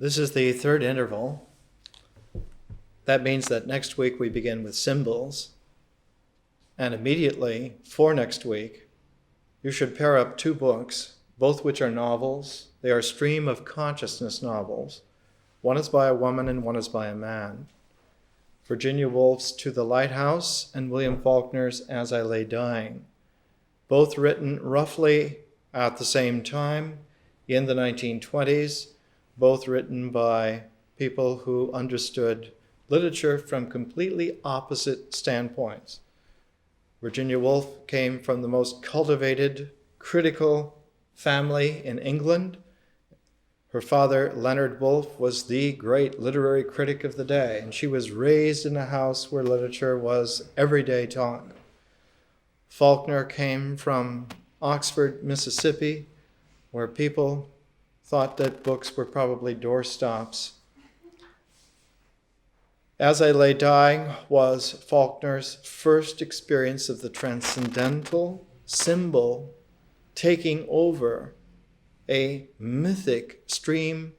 This is the third interval. That means that next week we begin with symbols. And immediately, for next week, you should pair up two books, both which are novels. They are stream of consciousness novels. One is by a woman and one is by a man. Virginia Woolf's To the Lighthouse and William Faulkner's As I Lay Dying, both written roughly at the same time in the 1920s, both written by people who understood literature from completely opposite standpoints. Virginia Woolf came from the most cultivated, critical family in England. Her father, Leonard Woolf, was the great literary critic of the day, and she was raised in a house where literature was everyday talk. Faulkner came from Oxford, Mississippi, where people thought that books were probably doorstops. As I Lay Dying was Faulkner's first experience of the transcendental symbol taking over a mythic stream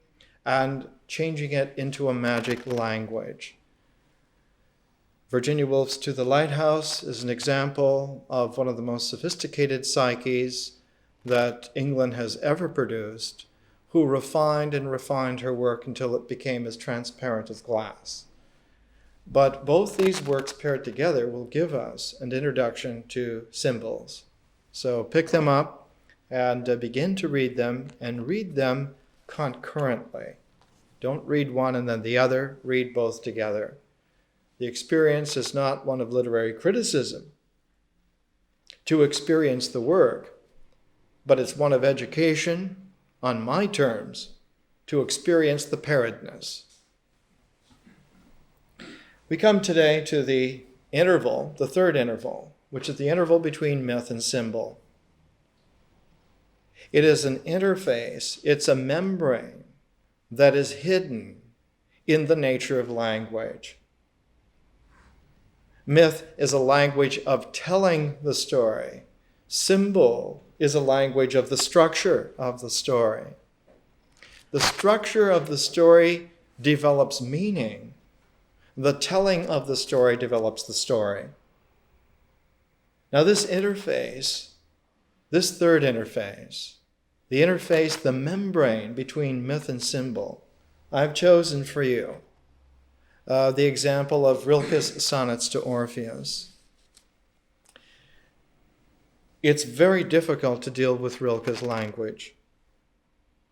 and changing it into a magic language. Virginia Woolf's To the Lighthouse is an example of one of the most sophisticated psyches that England has ever produced, who refined and refined her work until it became as transparent as glass. But both these works paired together will give us an introduction to symbols. So pick them up and begin to read them, and read them concurrently. Don't read one and then the other, read both together. The experience is not one of literary criticism to experience the work, but it's one of education on my terms to experience the pairedness. We come today to the interval, the third interval, which is the interval between myth and symbol. It is an interface, it's a membrane that is hidden in the nature of language. Myth is a language of telling the story. Symbol is a language of the structure of the story. The structure of the story develops meaning. The telling of the story develops the story. Now this interface, this third interface, the membrane between myth and symbol, I've chosen for you the example of Rilke's Sonnets to Orpheus. It's very difficult to deal with Rilke's language.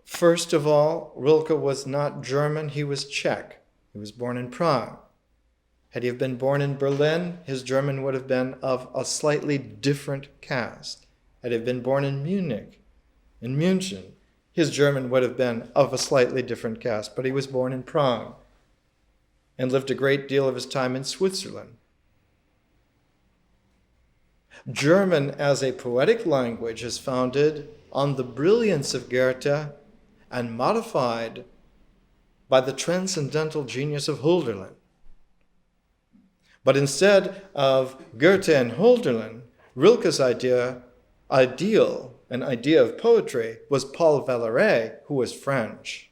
First of all, Rilke was not German, he was Czech. He was born in Prague. Had he been born in Berlin, his German would have been of a slightly different cast. Had he been born in Munich, in München, his German would have been of a slightly different cast, but he was born in Prague and lived a great deal of his time in Switzerland. German as a poetic language is founded on the brilliance of Goethe and modified by the transcendental genius of Hölderlin. But instead of Goethe and Hölderlin, Rilke's ideal, an idea of poetry, was Paul Valéry, who was French.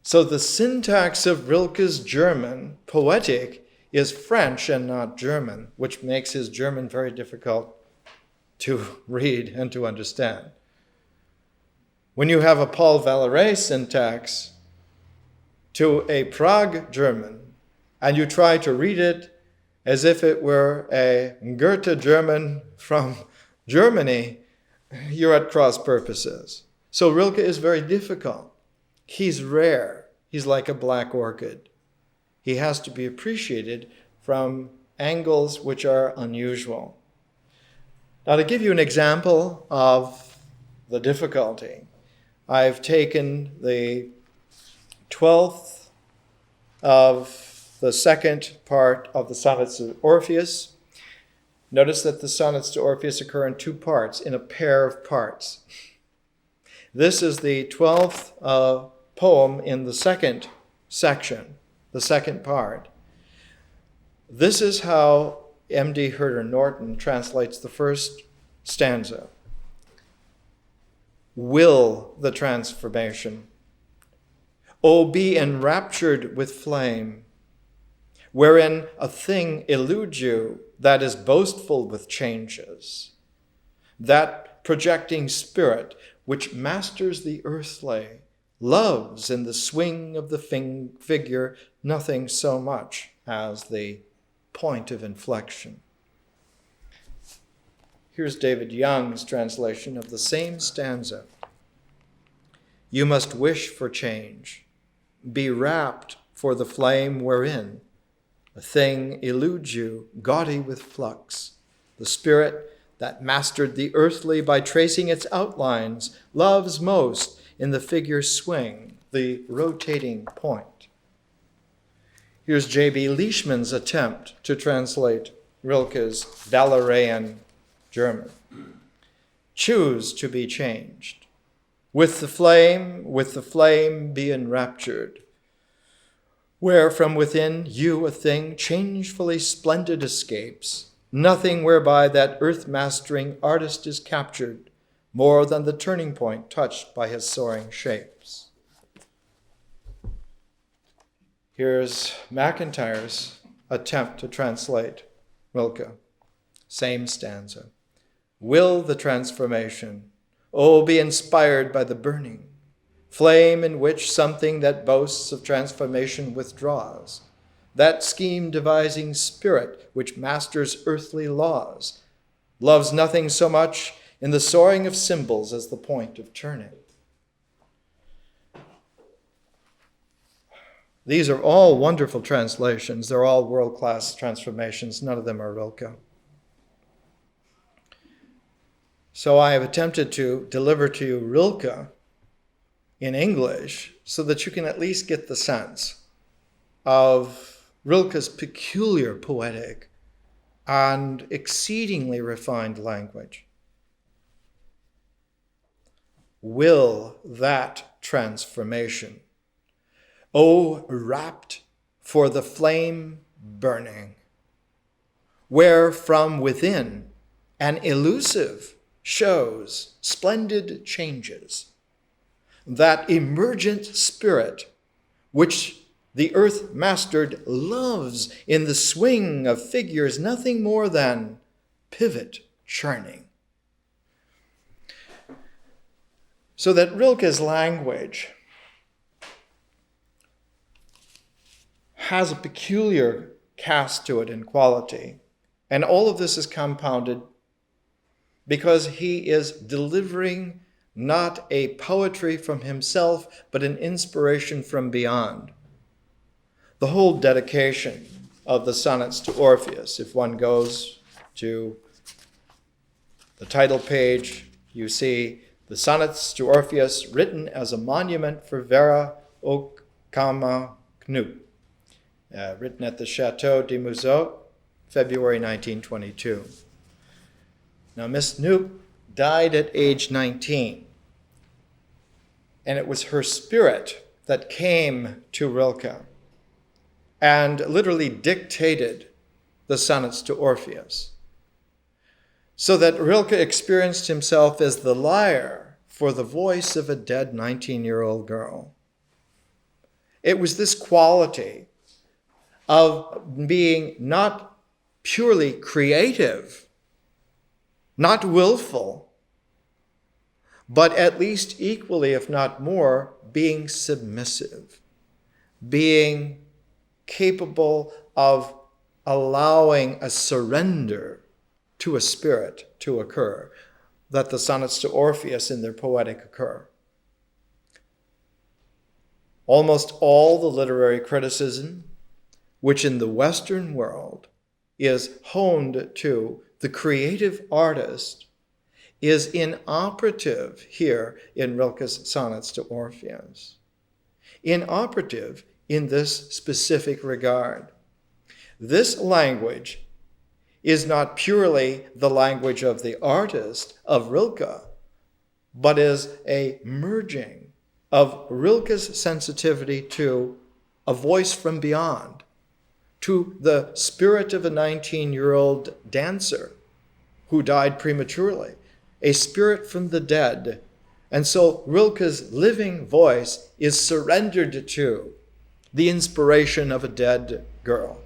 So the syntax of Rilke's German, poetic, is French and not German, which makes his German very difficult to read and to understand. When you have a Paul Valéry syntax to a Prague German, and you try to read it as if it were a Goethe German from Germany, you're at cross purposes. So Rilke is very difficult. He's rare. He's like a black orchid. He has to be appreciated from angles which are unusual. Now, to give you an example of the difficulty, I've taken the 12th of the second part of the Sonnets to Orpheus. Notice that the Sonnets to Orpheus occur in two parts, in a pair of parts. This is the 12th poem in the second section, the second part. This is how M.D. Herder Norton translates the first stanza. Will the transformation. O be enraptured with flame, wherein a thing eludes you that is boastful with changes, that projecting spirit which masters the earthly, loves in the swing of the figure nothing so much as the point of inflection. Here's David Young's translation of the same stanza. You must wish for change, be rapt for the flame wherein a thing eludes you, gaudy with flux, the spirit that mastered the earthly by tracing its outlines, loves most in the figure's swing, the rotating point. Here's J.B. Leishman's attempt to translate Rilke's Valerian German. Choose to be changed. With the flame be enraptured. Where from within you a thing changefully splendid escapes, nothing whereby that earth-mastering artist is captured, more than the turning point touched by his soaring shapes. Here's MacIntyre's attempt to translate Rilke. Same stanza. Will the transformation, oh, be inspired by the burning flame in which something that boasts of transformation withdraws, that scheme-devising spirit which masters earthly laws, loves nothing so much in the soaring of symbols as the point of turning. These are all wonderful translations. They're all world-class transformations. None of them are Rilke. So I have attempted to deliver to you Rilke in English so that you can at least get the sense of Rilke's peculiar poetic and exceedingly refined language. Will that transformation, O rapt for the flame burning, where from within an elusive shows splendid changes, that emergent spirit which the earth mastered loves in the swing of figures nothing more than pivot churning. So that Rilke's language has a peculiar cast to it in quality, and all of this is compounded because he is delivering not a poetry from himself, but an inspiration from beyond. The whole dedication of the Sonnets to Orpheus, if one goes to the title page, you see the Sonnets to Orpheus written as a monument for Vera Okama Knut, written at the Chateau de Museau, February 1922. Now, Miss Knoop died at age 19. And it was her spirit that came to Rilke and literally dictated the Sonnets to Orpheus, so that Rilke experienced himself as the lyre for the voice of a dead 19-year-old girl. It was this quality of being not purely creative, not willful, but at least equally, if not more, being submissive, being capable of allowing a surrender to a spirit to occur, that the Sonnets to Orpheus in their poetic occur. Almost all the literary criticism, which in the Western world is honed to the creative artist, is inoperative here in Rilke's Sonnets to Orpheus. Inoperative in this specific regard. This language is not purely the language of the artist, of Rilke, but is a merging of Rilke's sensitivity to a voice from beyond, to the spirit of a 19-year-old dancer who died prematurely, a spirit from the dead And so Rilke's living voice is surrendered to the inspiration of a dead girl.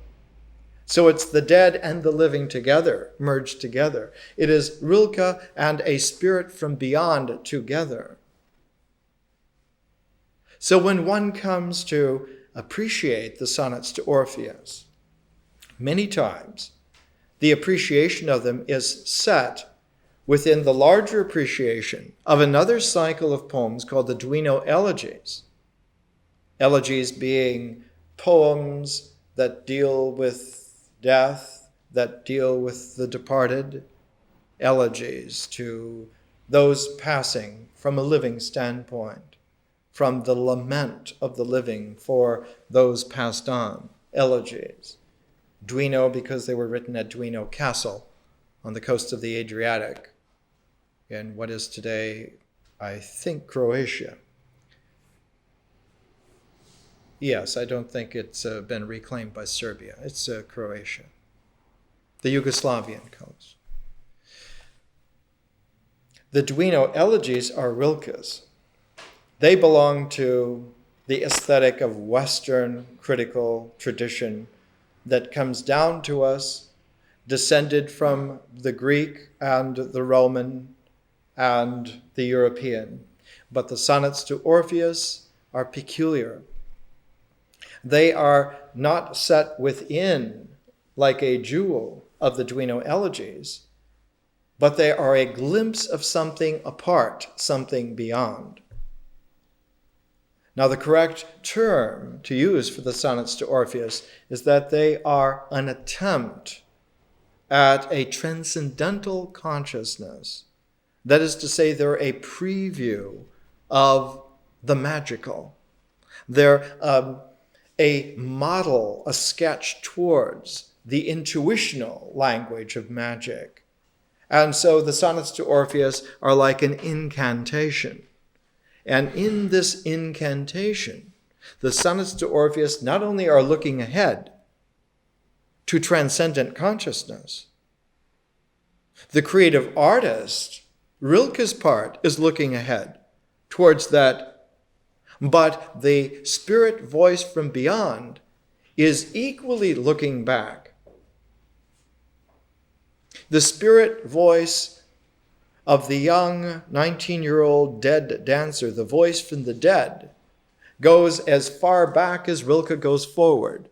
So it's the dead and the living together, merged together. It is Rilke and a spirit from beyond together. So when one comes to appreciate the sonnets to Orpheus, many times the appreciation of them is set within the larger appreciation of another cycle of poems called the Duino elegies. Elegies being poems that deal with death, that deal with the departed. Elegies to those passing from a living standpoint, from the lament of the living for those passed on. Elegies. Duino because they were written at Duino Castle on the coast of the Adriatic in what is today, I think, Croatia. Yes, I don't think it's been reclaimed by Serbia. It's Croatia, the Yugoslavian coast. The Duino elegies are Rilke's. They belong to the aesthetic of Western critical tradition that comes down to us, descended from the Greek and the Roman and the European. But the sonnets to Orpheus are peculiar. They are not set within, like a jewel of the Duino elegies, but they are a glimpse of something apart, something beyond. Now, the correct term to use for the sonnets to Orpheus is that they are an attempt at a transcendental consciousness. That is to say, they're a preview of the magical. They're a model, a sketch towards the intuitional language of magic. And so the sonnets to Orpheus are like an incantation. And in this incantation, the sonnets to Orpheus not only are looking ahead to transcendent consciousness, the creative artist, Rilke's part, is looking ahead towards that, but the spirit voice from beyond is equally looking back. The spirit voice of the young 19-year-old dead dancer, the voice from the dead, goes as far back as Rilke goes forward.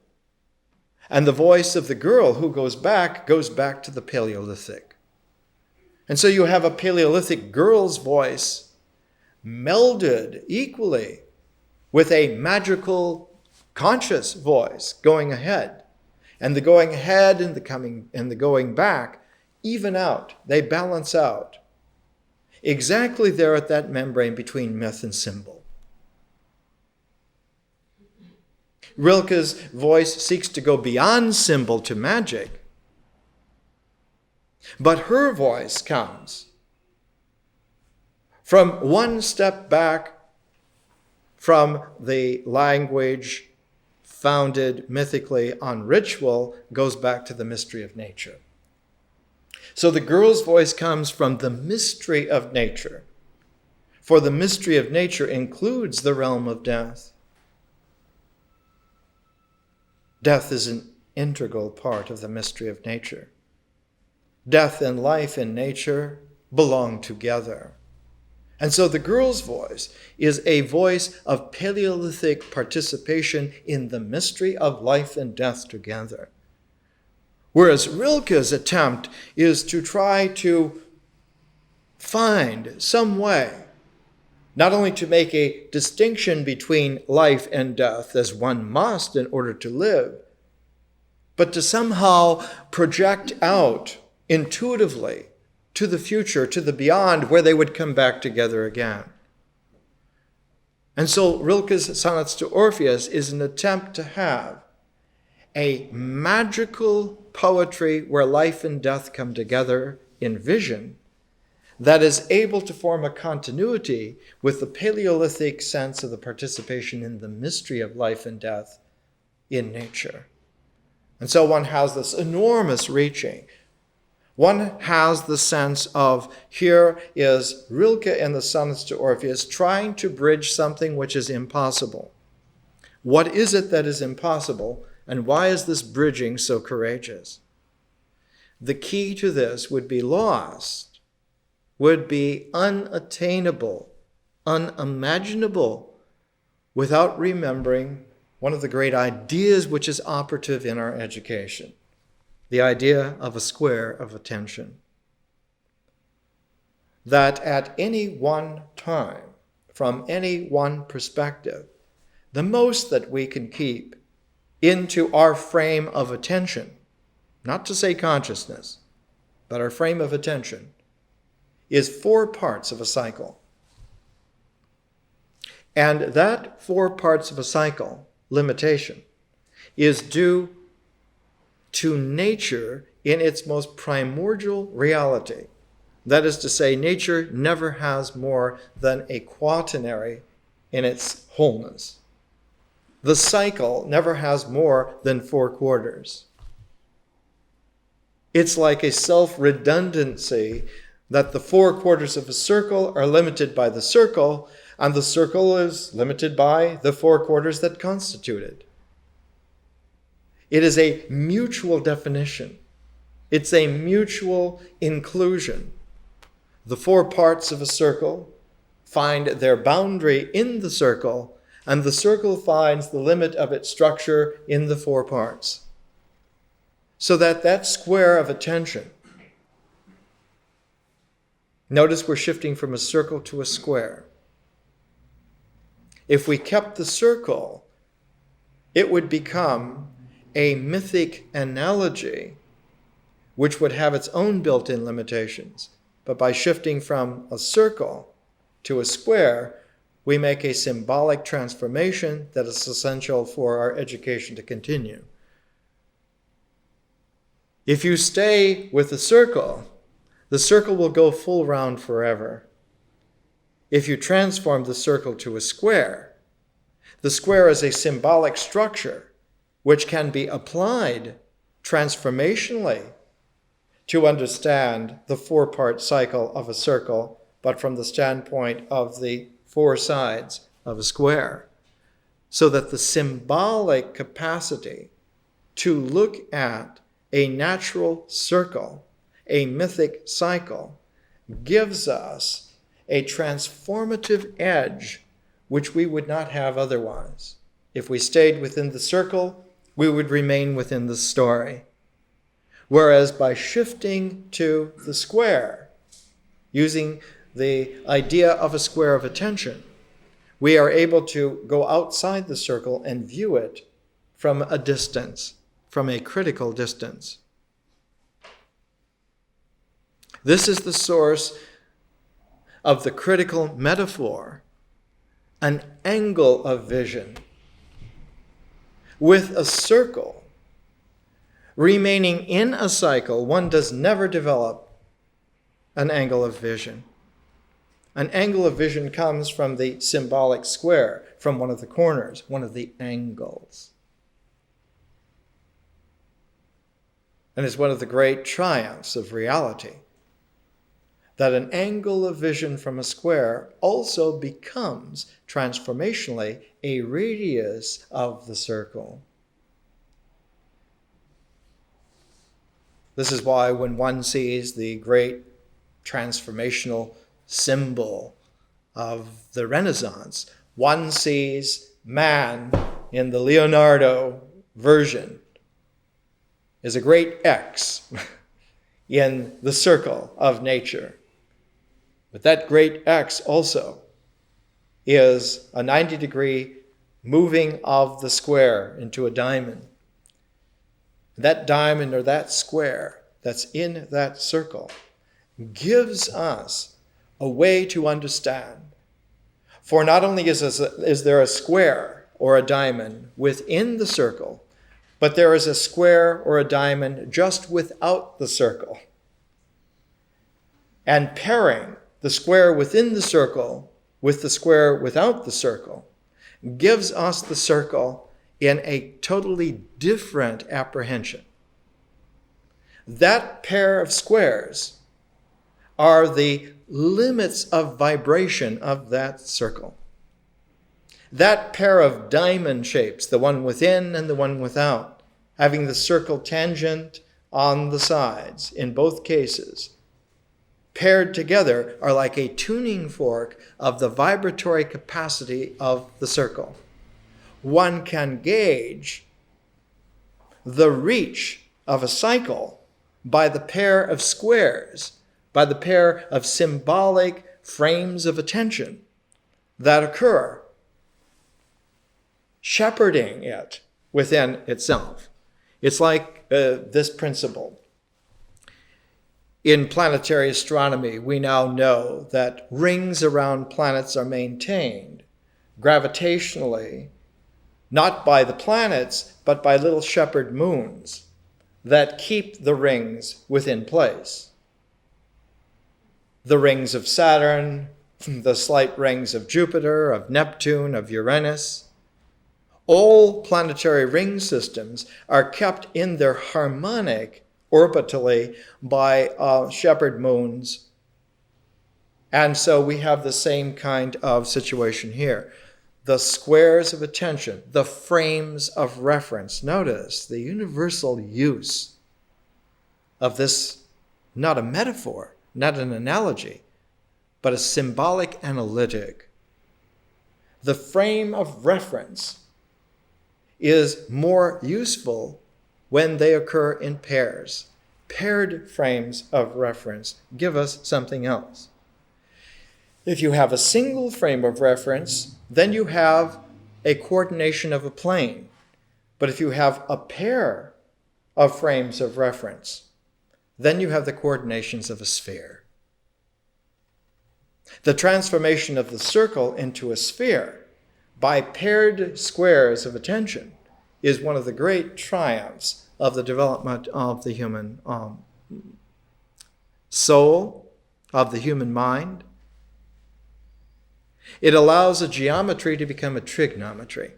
And the voice of the girl who goes back to the Paleolithic. And so you have a Paleolithic girl's voice melded equally with a magical, conscious voice going ahead. And the going ahead and the coming and the going back even out. They balance out. Exactly there at that membrane between myth and symbol. Rilke's voice seeks to go beyond symbol to magic, but her voice comes from one step back from the language founded mythically on ritual, goes back to the mystery of nature. So the girl's voice comes from the mystery of nature, for the mystery of nature includes the realm of death. Death is an integral part of the mystery of nature. Death and life in nature belong together. And so the girl's voice is a voice of Paleolithic participation in the mystery of life and death together. Whereas Rilke's attempt is to try to find some way, not only to make a distinction between life and death, as one must in order to live, but to somehow project out intuitively to the future, to the beyond, where they would come back together again. And so Rilke's Sonnets to Orpheus is an attempt to have a magical poetry where life and death come together in vision that is able to form a continuity with the Paleolithic sense of the participation in the mystery of life and death in nature. And so one has this enormous reaching. One has the sense of, here is Rilke in the Sonnets to Orpheus trying to bridge something which is impossible. What is it that is impossible, and why is this bridging so courageous? The key to this would be lost, would be unattainable, unimaginable, without remembering one of the great ideas which is operative in our education, the idea of a square of attention. That at any one time, from any one perspective, the most that we can keep into our frame of attention, not to say consciousness, but our frame of attention, is 4 parts of a cycle. And that 4 parts of a cycle limitation is due to nature in its most primordial reality. That is to say, nature never has more than a quaternary in its wholeness. The cycle never has more than 4 quarters. It's like a self-redundancy that the 4 quarters of a circle are limited by the circle, and the circle is limited by the 4 quarters that constitute it. It is a mutual definition. It's a mutual inclusion. The 4 parts of a circle find their boundary in the circle, and the circle finds the limit of its structure in the 4 parts. So that square of attention, notice we're shifting from a circle to a square. If we kept the circle, it would become a mythic analogy which would have its own built-in limitations. But by shifting from a circle to a square, we make a symbolic transformation that is essential for our education to continue. If you stay with the circle will go full round forever. If you transform the circle to a square, the square is a symbolic structure which can be applied transformationally to understand the 4-part cycle of a circle, but from the standpoint of the 4 sides of a square. So that the symbolic capacity to look at a natural circle, a mythic cycle, gives us a transformative edge which we would not have otherwise. If we stayed within the circle, we would remain within the story. Whereas by shifting to the square, using the idea of a square of attention, we are able to go outside the circle and view it from a distance, from a critical distance. This is the source of the critical metaphor, an angle of vision. With a circle remaining in a cycle, one does never develop an angle of vision. An angle of vision comes from the symbolic square, from one of the corners, one of the angles. And it's one of the great triumphs of reality that an angle of vision from a square also becomes transformationally a radius of the circle. This is why when one sees the great transformational symbol of the Renaissance, one sees man in the Leonardo version is a great X in the circle of nature. But that great X also is a 90-degree moving of the square into a diamond. That diamond or that square that's in that circle gives us a way to understand. For not only is there a square or a diamond within the circle, but there is a square or a diamond just without the circle. And pairing the square within the circle with the square without the circle gives us the circle in a totally different apprehension. That pair of squares are the limits of vibration of that circle. That pair of diamond shapes, the one within and the one without, having the circle tangent on the sides in both cases, paired together are like a tuning fork of the vibratory capacity of the circle. One can gauge the reach of a cycle by the pair of squares, by the pair of symbolic frames of attention that occur, shepherding it within itself. It's like this principle. In planetary astronomy, we now know that rings around planets are maintained gravitationally, not by the planets, but by little shepherd moons that keep the rings within place. The rings of Saturn, the slight rings of Jupiter, of Neptune, of Uranus. All planetary ring systems are kept in their harmonic orbitally by shepherd moons. And so we have the same kind of situation here. The squares of attention, the frames of reference. Notice the universal use of this, not a metaphor, not an analogy, but a symbolic analytic. The frame of reference is more useful when they occur in pairs. Paired frames of reference give us something else. If you have a single frame of reference, then you have a coordination of a plane. But if you have a pair of frames of reference, then you have the coordinations of a sphere. The transformation of the circle into a sphere by paired squares of attention is one of the great triumphs of the development of the human soul, of the human mind. It allows a geometry to become a trigonometry.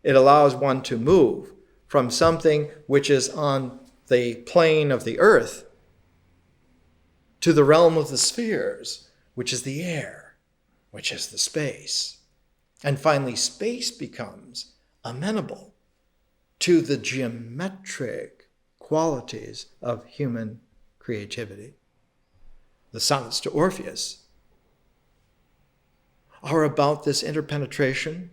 It allows one to move from something which is on the plane of the earth to the realm of the spheres, which is the air, which is the space. And finally, space becomes amenable to the geometric qualities of human creativity. The Sonnets to Orpheus are about this interpenetration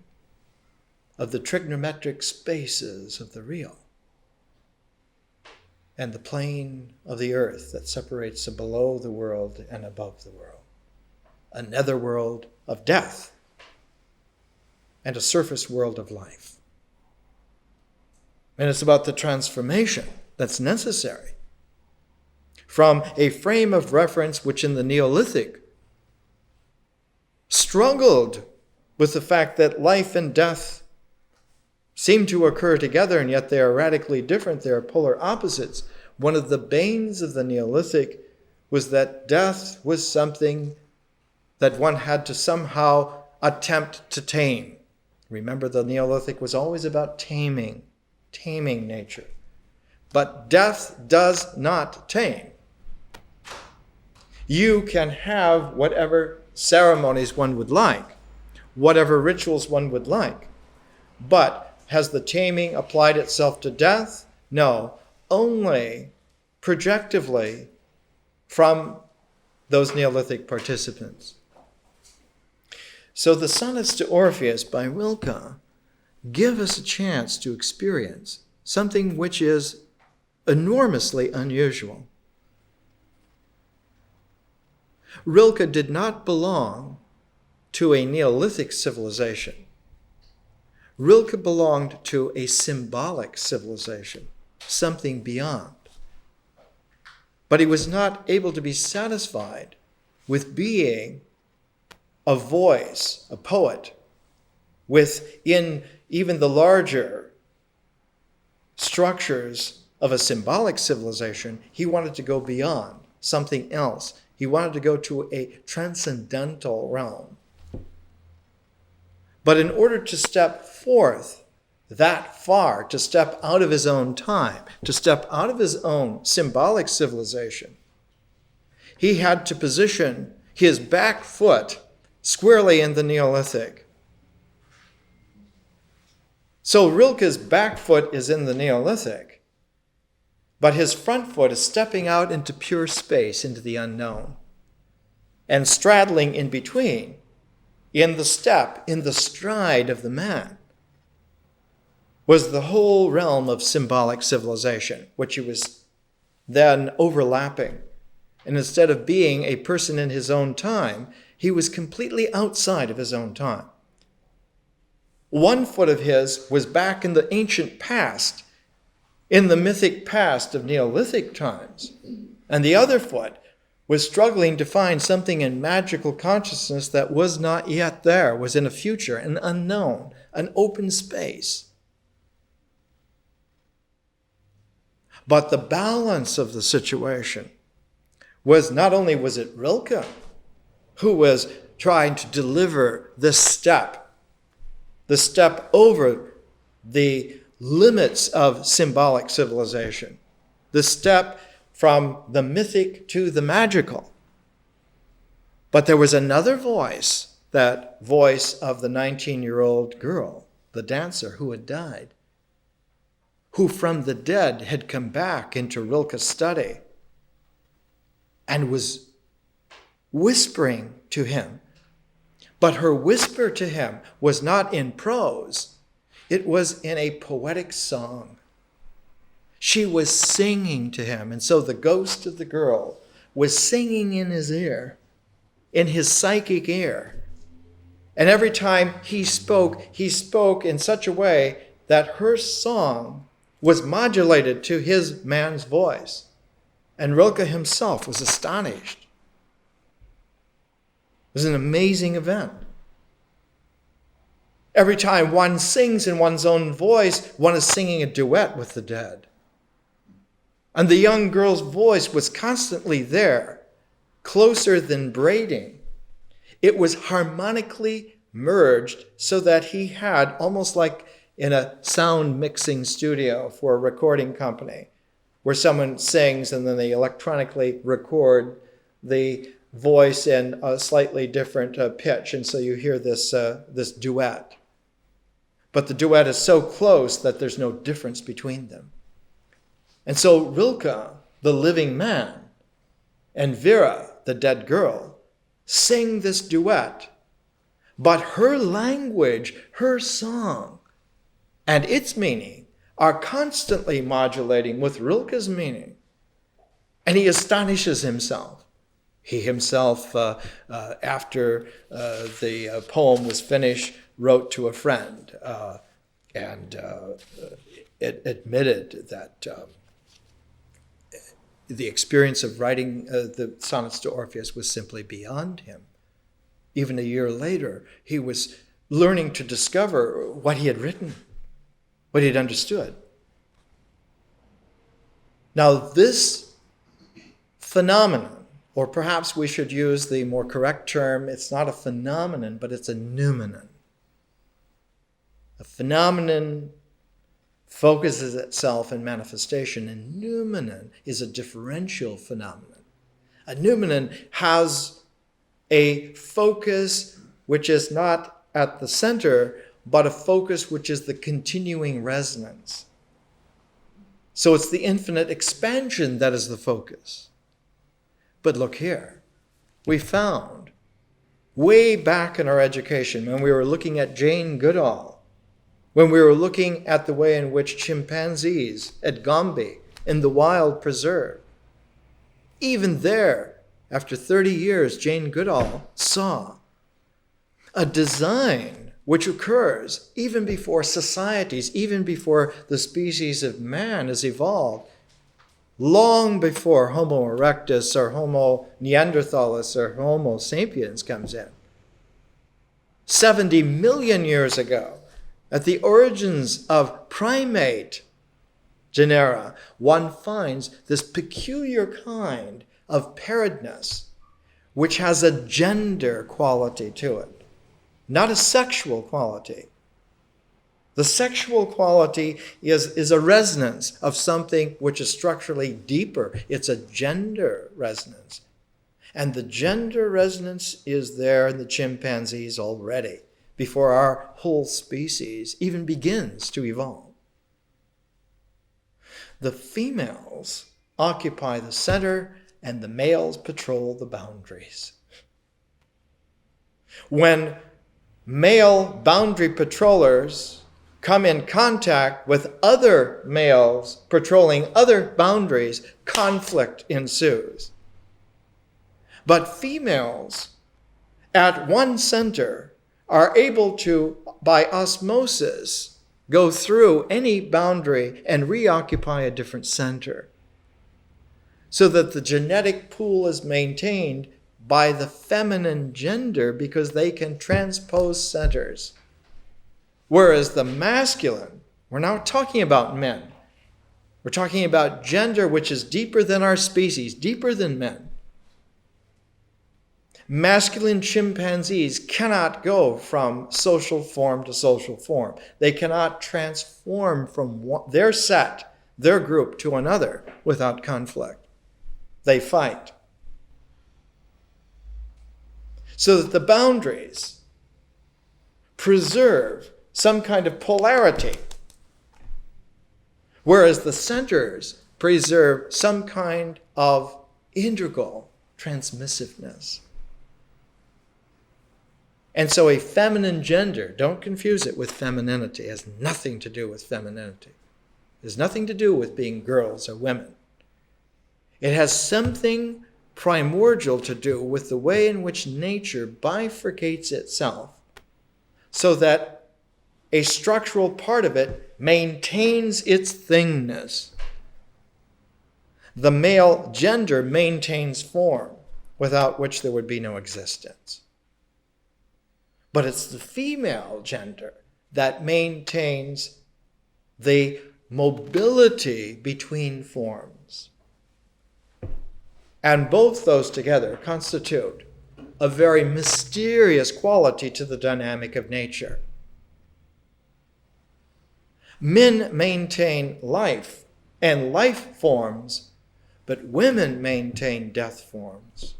of the trigonometric spaces of the real and the plane of the earth that separates below the world and above the world. A netherworld of death and a surface world of life. And it's about the transformation that's necessary from a frame of reference which in the Neolithic struggled with the fact that life and death seem to occur together, and yet they are radically different. They are polar opposites. One of the banes of the Neolithic was that death was something that one had to somehow attempt to tame. Remember, the Neolithic was always about taming nature. But death does not tame. You can have whatever ceremonies one would like, whatever rituals one would like, but has the taming applied itself to death? No, only projectively from those Neolithic participants. So the Sonnets to Orpheus by Rilke give us a chance to experience something which is enormously unusual. Rilke did not belong to a Neolithic civilization. Rilke belonged to a symbolic civilization, something beyond. But he was not able to be satisfied with being a voice, a poet, within even the larger structures of a symbolic civilization. He wanted to go beyond, something else. He wanted to go to a transcendental realm. But in order to step forth that far, to step out of his own time, to step out of his own symbolic civilization, he had to position his back foot squarely in the Neolithic. So Rilke's back foot is in the Neolithic, but his front foot is stepping out into pure space, into the unknown, and straddling in between, in the step, in the stride of the man, was the whole realm of symbolic civilization, which he was then overlapping. And instead of being a person in his own time, he was completely outside of his own time. One foot of his was back in the ancient past, in the mythic past of Neolithic times, and the other foot was struggling to find something in magical consciousness that was not yet there, was in a future, an unknown, an open space. But the balance of the situation was, not only was it Rilke who was trying to deliver this step, the step over the limits of symbolic civilization, the step from the mythic to the magical. But there was another voice, that voice of the 19-year-old girl, the dancer who had died, who from the dead had come back into Rilke's study and was whispering to him. But her whisper to him was not in prose. It was in a poetic song. She was singing to him. And so the ghost of the girl was singing in his ear, in his psychic ear. And every time he spoke in such a way that her song was modulated to his man's voice. And Rilke himself was astonished. It was an amazing event. Every time one sings in one's own voice, one is singing a duet with the dead. And the young girl's voice was constantly there, closer than braiding. It was harmonically merged so that he had, almost like in a sound mixing studio for a recording company, where someone sings and then they electronically record the voice in a slightly different pitch, and so you hear this duet. But the duet is so close that there's no difference between them. And so Rilke, the living man, and Vera, the dead girl, sing this duet. But her language, her song, and its meaning are constantly modulating with Rilke's meaning. And he astonishes himself. He himself, after the poem was finished, wrote to a friend and admitted that the experience of writing the Sonnets to Orpheus was simply beyond him. Even a year later, he was learning to discover what he had written, what he had understood. Now, this phenomenon, or perhaps we should use the more correct term, it's not a phenomenon, but it's a noumenon. A phenomenon focuses itself in manifestation, and noumenon is a differential phenomenon. A noumenon has a focus which is not at the center, but a focus which is the continuing resonance. So it's the infinite expansion that is the focus. But look here, we found way back in our education when we were looking at Jane Goodall, when we were looking at the way in which chimpanzees at Gombe in the wild preserve, even there, after 30 years, Jane Goodall saw a design which occurs even before societies, even before the species of man has evolved, long before Homo erectus or Homo neanderthalis or Homo sapiens comes in. 70 million years ago, at the origins of primate genera, one finds this peculiar kind of pairedness, which has a gender quality to it, not a sexual quality. The sexual quality is a resonance of something which is structurally deeper. It's a gender resonance. And the gender resonance is there in the chimpanzees already, before our whole species even begins to evolve. The females occupy the center, and the males patrol the boundaries. When male boundary patrollers come in contact with other males patrolling other boundaries, conflict ensues. But females at one center are able to, by osmosis, go through any boundary and reoccupy a different center, so that the genetic pool is maintained by the feminine gender because they can transpose centers. Whereas the masculine, we're not talking about men. We're talking about gender which is deeper than our species, deeper than men. Masculine chimpanzees cannot go from social form to social form. They cannot transform from their set, their group, to another without conflict. They fight. So that the boundaries preserve some kind of polarity, whereas the centers preserve some kind of integral transmissiveness. And so a feminine gender, don't confuse it with femininity. It has nothing to do with femininity. It has nothing to do with being girls or women. It has something primordial to do with the way in which nature bifurcates itself so that a structural part of it maintains its thingness. The male gender maintains form, without which there would be no existence. But it's the female gender that maintains the mobility between forms. And both those together constitute a very mysterious quality to the dynamic of nature. Men maintain life and life forms, but women maintain death forms.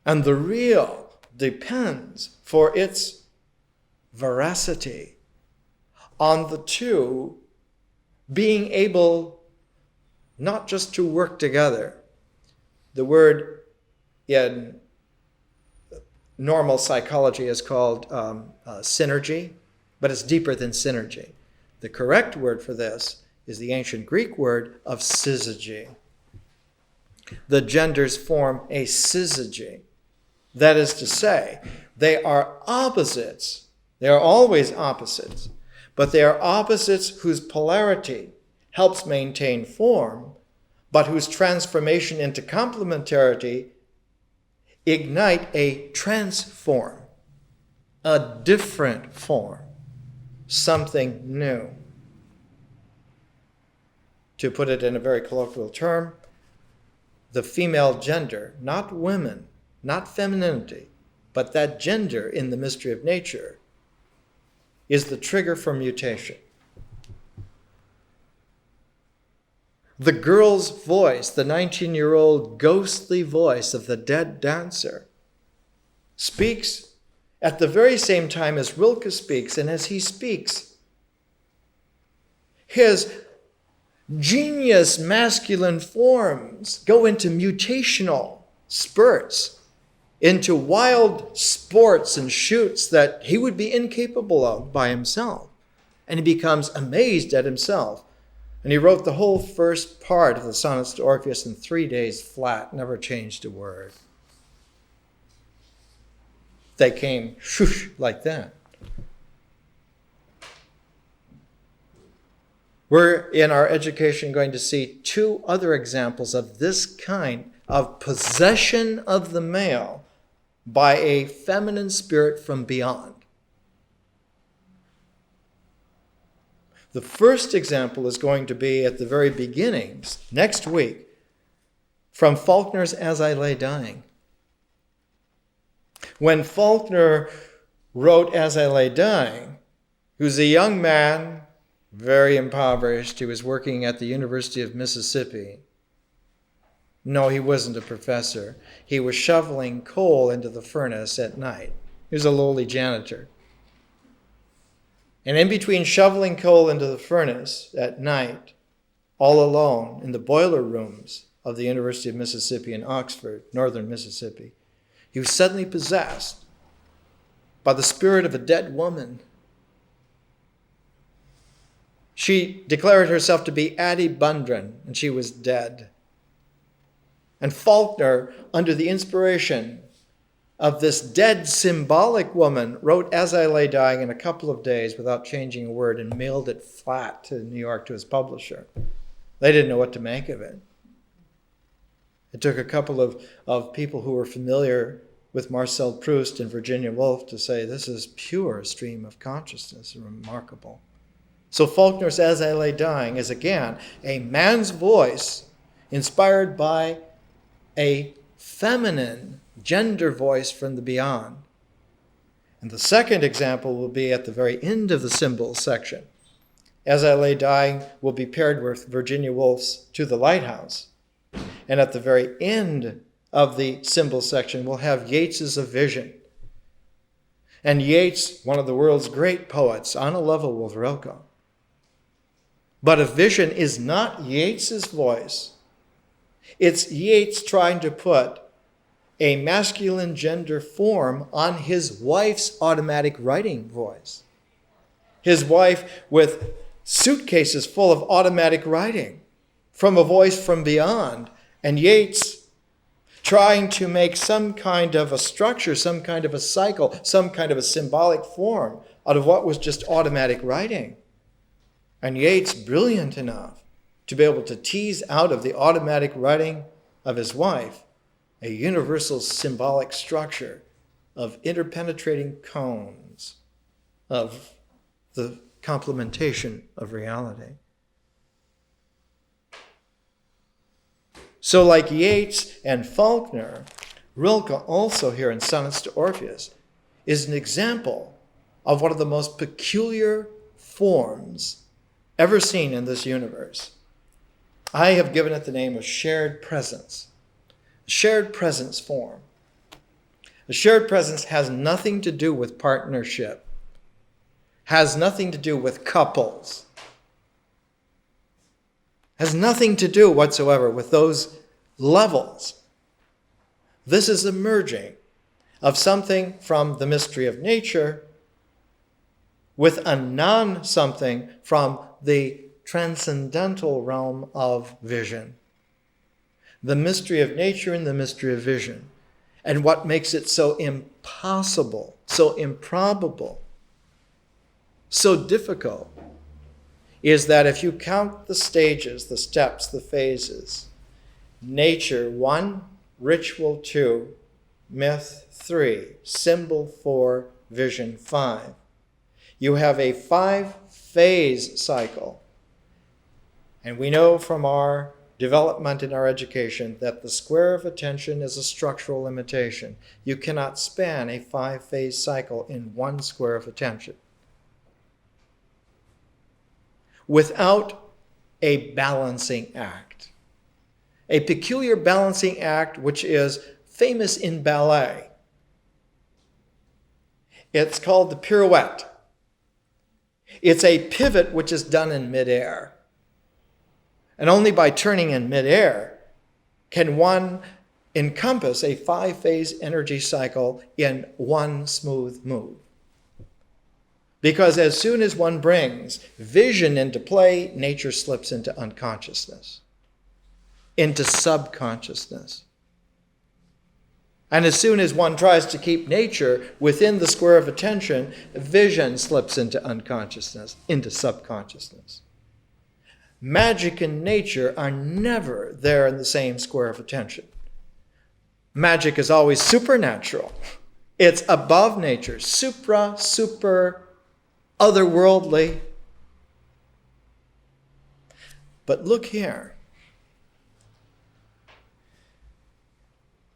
And the real depends for its veracity on the two being able not just to work together. The word in normal psychology is called synergy, but it's deeper than synergy. The correct word for this is the ancient Greek word of syzygy. The genders form a syzygy. That is to say, they are opposites. They are always opposites, but they are opposites whose polarity helps maintain form, but whose transformation into complementarity ignite a transform, a different form, something new. To put it in a very colloquial term, the female gender, not women, not femininity, but that gender in the mystery of nature, is the trigger for mutation. The girl's voice, the 19-year-old ghostly voice of the dead dancer, speaks at the very same time as Rilke speaks, and as he speaks, his genius masculine forms go into mutational spurts, into wild sports and shoots that he would be incapable of by himself. And he becomes amazed at himself. And he wrote the whole first part of the Sonnets to Orpheus in 3 days flat, never changed a word. They came shoosh like that. We're in our education going to see 2 other examples of this kind of possession of the male by a feminine spirit from beyond. The first example is going to be at the very beginnings, next week, from Faulkner's As I Lay Dying. When Faulkner wrote As I Lay Dying, He was a young man, very impoverished. He was working at the University of Mississippi. No, he wasn't a professor. He was shoveling coal into the furnace at night. He was a lowly janitor. And in between shoveling coal into the furnace at night, all alone in the boiler rooms of the University of Mississippi in Oxford, northern Mississippi, he was suddenly possessed by the spirit of a dead woman. She declared herself to be Addie Bundren, and she was dead. And Faulkner, under the inspiration of this dead symbolic woman, wrote As I Lay Dying in a couple of days without changing a word and mailed it flat to New York to his publisher. They didn't know what to make of it. It took a couple of people who were familiar with Marcel Proust and Virginia Woolf to say, this is pure stream of consciousness, remarkable. So Faulkner's As I Lay Dying is again a man's voice inspired by a feminine gender voice from the beyond. And the second example will be at the very end of the symbols section. As I Lay Dying will be paired with Virginia Woolf's To the Lighthouse. And at the very end of the symbols section, we'll have Yeats's A Vision. And Yeats, one of the world's great poets, on a level with Rilke. But A Vision is not Yeats's voice. It's Yeats trying to put a masculine gender form on his wife's automatic writing voice. His wife with suitcases full of automatic writing from a voice from beyond. And Yeats trying to make some kind of a structure, some kind of a cycle, some kind of a symbolic form out of what was just automatic writing. And Yeats, brilliant enough to be able to tease out of the automatic writing of his wife a universal symbolic structure of interpenetrating cones, of the complementation of reality. So like Yeats and Faulkner, Rilke also here in Sonnets to Orpheus is an example of one of the most peculiar forms ever seen in this universe. I have given it the name of shared presence. Shared presence form. A shared presence has nothing to do with partnership, has nothing to do with couples, has nothing to do whatsoever with those levels. This is a merging of something from the mystery of nature with a non-something from the transcendental realm of vision. The mystery of nature and the mystery of vision. And what makes it so impossible, so improbable, so difficult, is that if you count the stages, the steps, the phases, nature 1, ritual 2, myth 3, symbol 4, vision 5, you have a 5-phase cycle. And we know from our development in our education that the square of attention is a structural limitation. You cannot span a 5-phase cycle in one square of attention without a balancing act. A peculiar balancing act which is famous in ballet. It's called the pirouette. It's a pivot which is done in midair. And only by turning in midair can one encompass a 5-phase energy cycle in one smooth move. Because as soon as one brings vision into play, nature slips into unconsciousness, into subconsciousness. And as soon as one tries to keep nature within the square of attention, vision slips into unconsciousness, into subconsciousness. Magic and nature are never there in the same square of attention. Magic is always supernatural. It's above nature, super, otherworldly. But look here.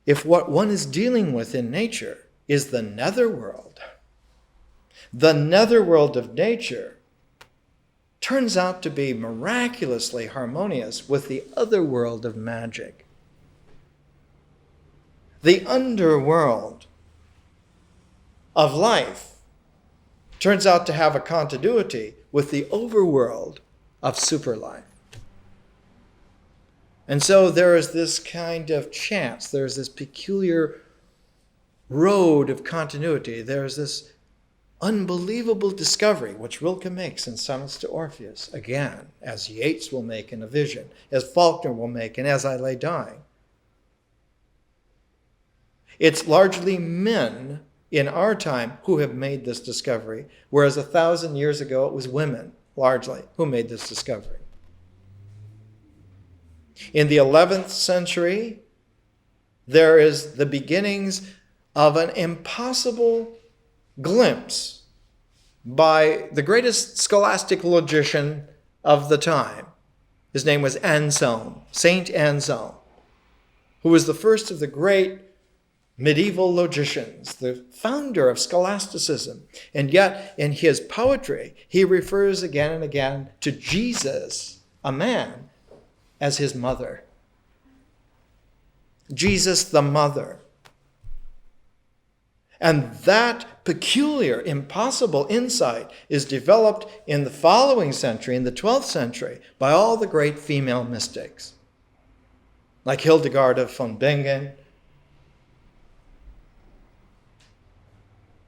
If what one is dealing with in nature is the netherworld, The netherworld of nature turns out to be miraculously harmonious with the other world of magic. The underworld of life turns out to have a continuity with the overworld of superlife. And so there is this kind of chance, there's this peculiar road of continuity, there's this unbelievable discovery, which Rilke makes in Sonnets to Orpheus, again, as Yeats will make in A Vision, as Faulkner will make in As I Lay Dying. It's largely men in our time who have made this discovery, whereas 1,000 years ago it was women, largely, who made this discovery. In the 11th century, there is the beginnings of an impossible glimpse by the greatest scholastic logician of the time. His name was Anselm, Saint Anselm, who was the first of the great medieval logicians, the founder of scholasticism. And yet, in his poetry, he refers again and again to Jesus, a man, as his mother. Jesus the mother. And that peculiar, impossible insight is developed in the following century, in the 12th century, by all the great female mystics, like Hildegard of von Bingen.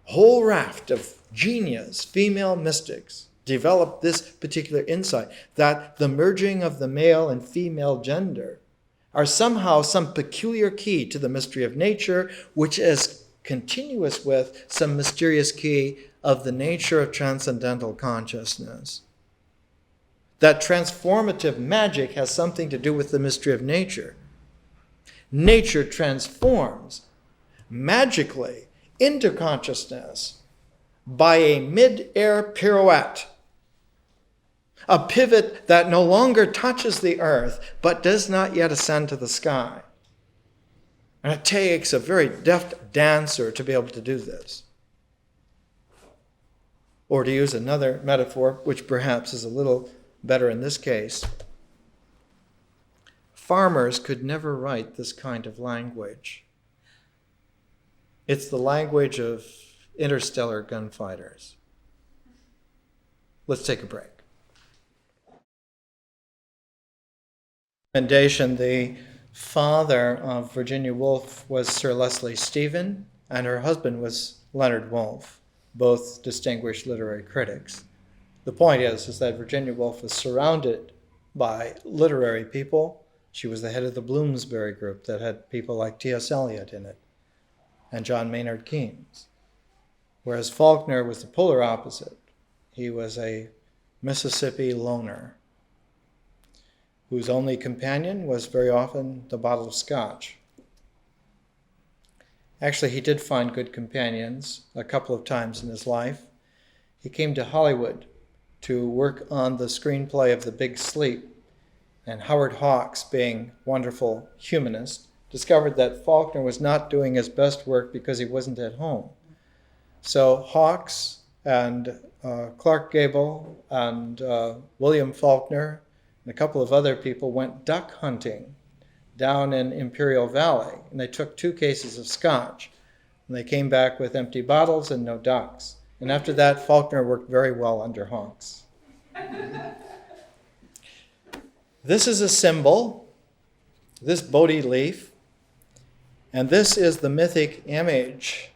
A whole raft of genius, female mystics, developed this particular insight that the merging of the male and female gender are somehow some peculiar key to the mystery of nature, which is continuous with some mysterious key of the nature of transcendental consciousness. That transformative magic has something to do with the mystery of nature. Nature transforms magically into consciousness by a mid-air pirouette, a pivot that no longer touches the earth but does not yet ascend to the sky. And it takes a very deft dancer to be able to do this. Or to use another metaphor, which perhaps is a little better in this case, farmers could never write this kind of language. It's the language of interstellar gunfighters. Let's take a break. The father of Virginia Woolf was Sir Leslie Stephen, and her husband was Leonard Woolf, both distinguished literary critics. The point is that Virginia Woolf was surrounded by literary people. She was the head of the Bloomsbury group that had people like T.S. Eliot in it and John Maynard Keynes. Whereas Faulkner was the polar opposite. He was a Mississippi loner whose only companion was very often the bottle of scotch. Actually, he did find good companions a couple of times in his life. He came to Hollywood to work on the screenplay of The Big Sleep, and Howard Hawks, being a wonderful humanist, discovered that Faulkner was not doing his best work because he wasn't at home. So Hawks and Clark Gable and William Faulkner and a couple of other people went duck hunting down in Imperial Valley, and they took 2 cases of scotch, and they came back with empty bottles and no ducks. And after that, Faulkner worked very well under Hawks. This is a symbol, this Bodhi leaf, and this is the mythic image.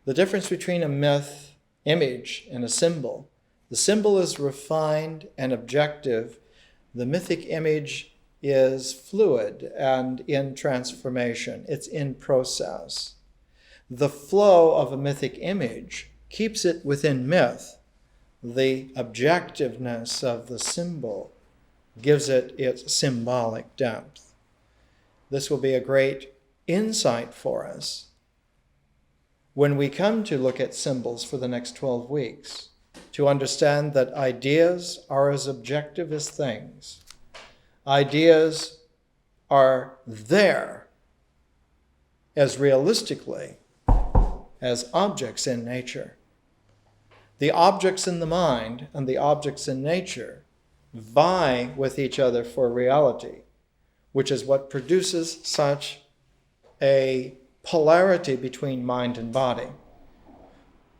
The difference between a myth image and a symbol. The symbol is refined and objective. The mythic image is fluid and in transformation. It's in process. The flow of a mythic image keeps it within myth. The objectiveness of the symbol gives it its symbolic depth. This will be a great insight for us when we come to look at symbols for the next 12 weeks, to understand that ideas are as objective as things. Ideas are there as realistically as objects in nature. The objects in the mind and the objects in nature vie with each other for reality, which is what produces such a polarity between mind and body.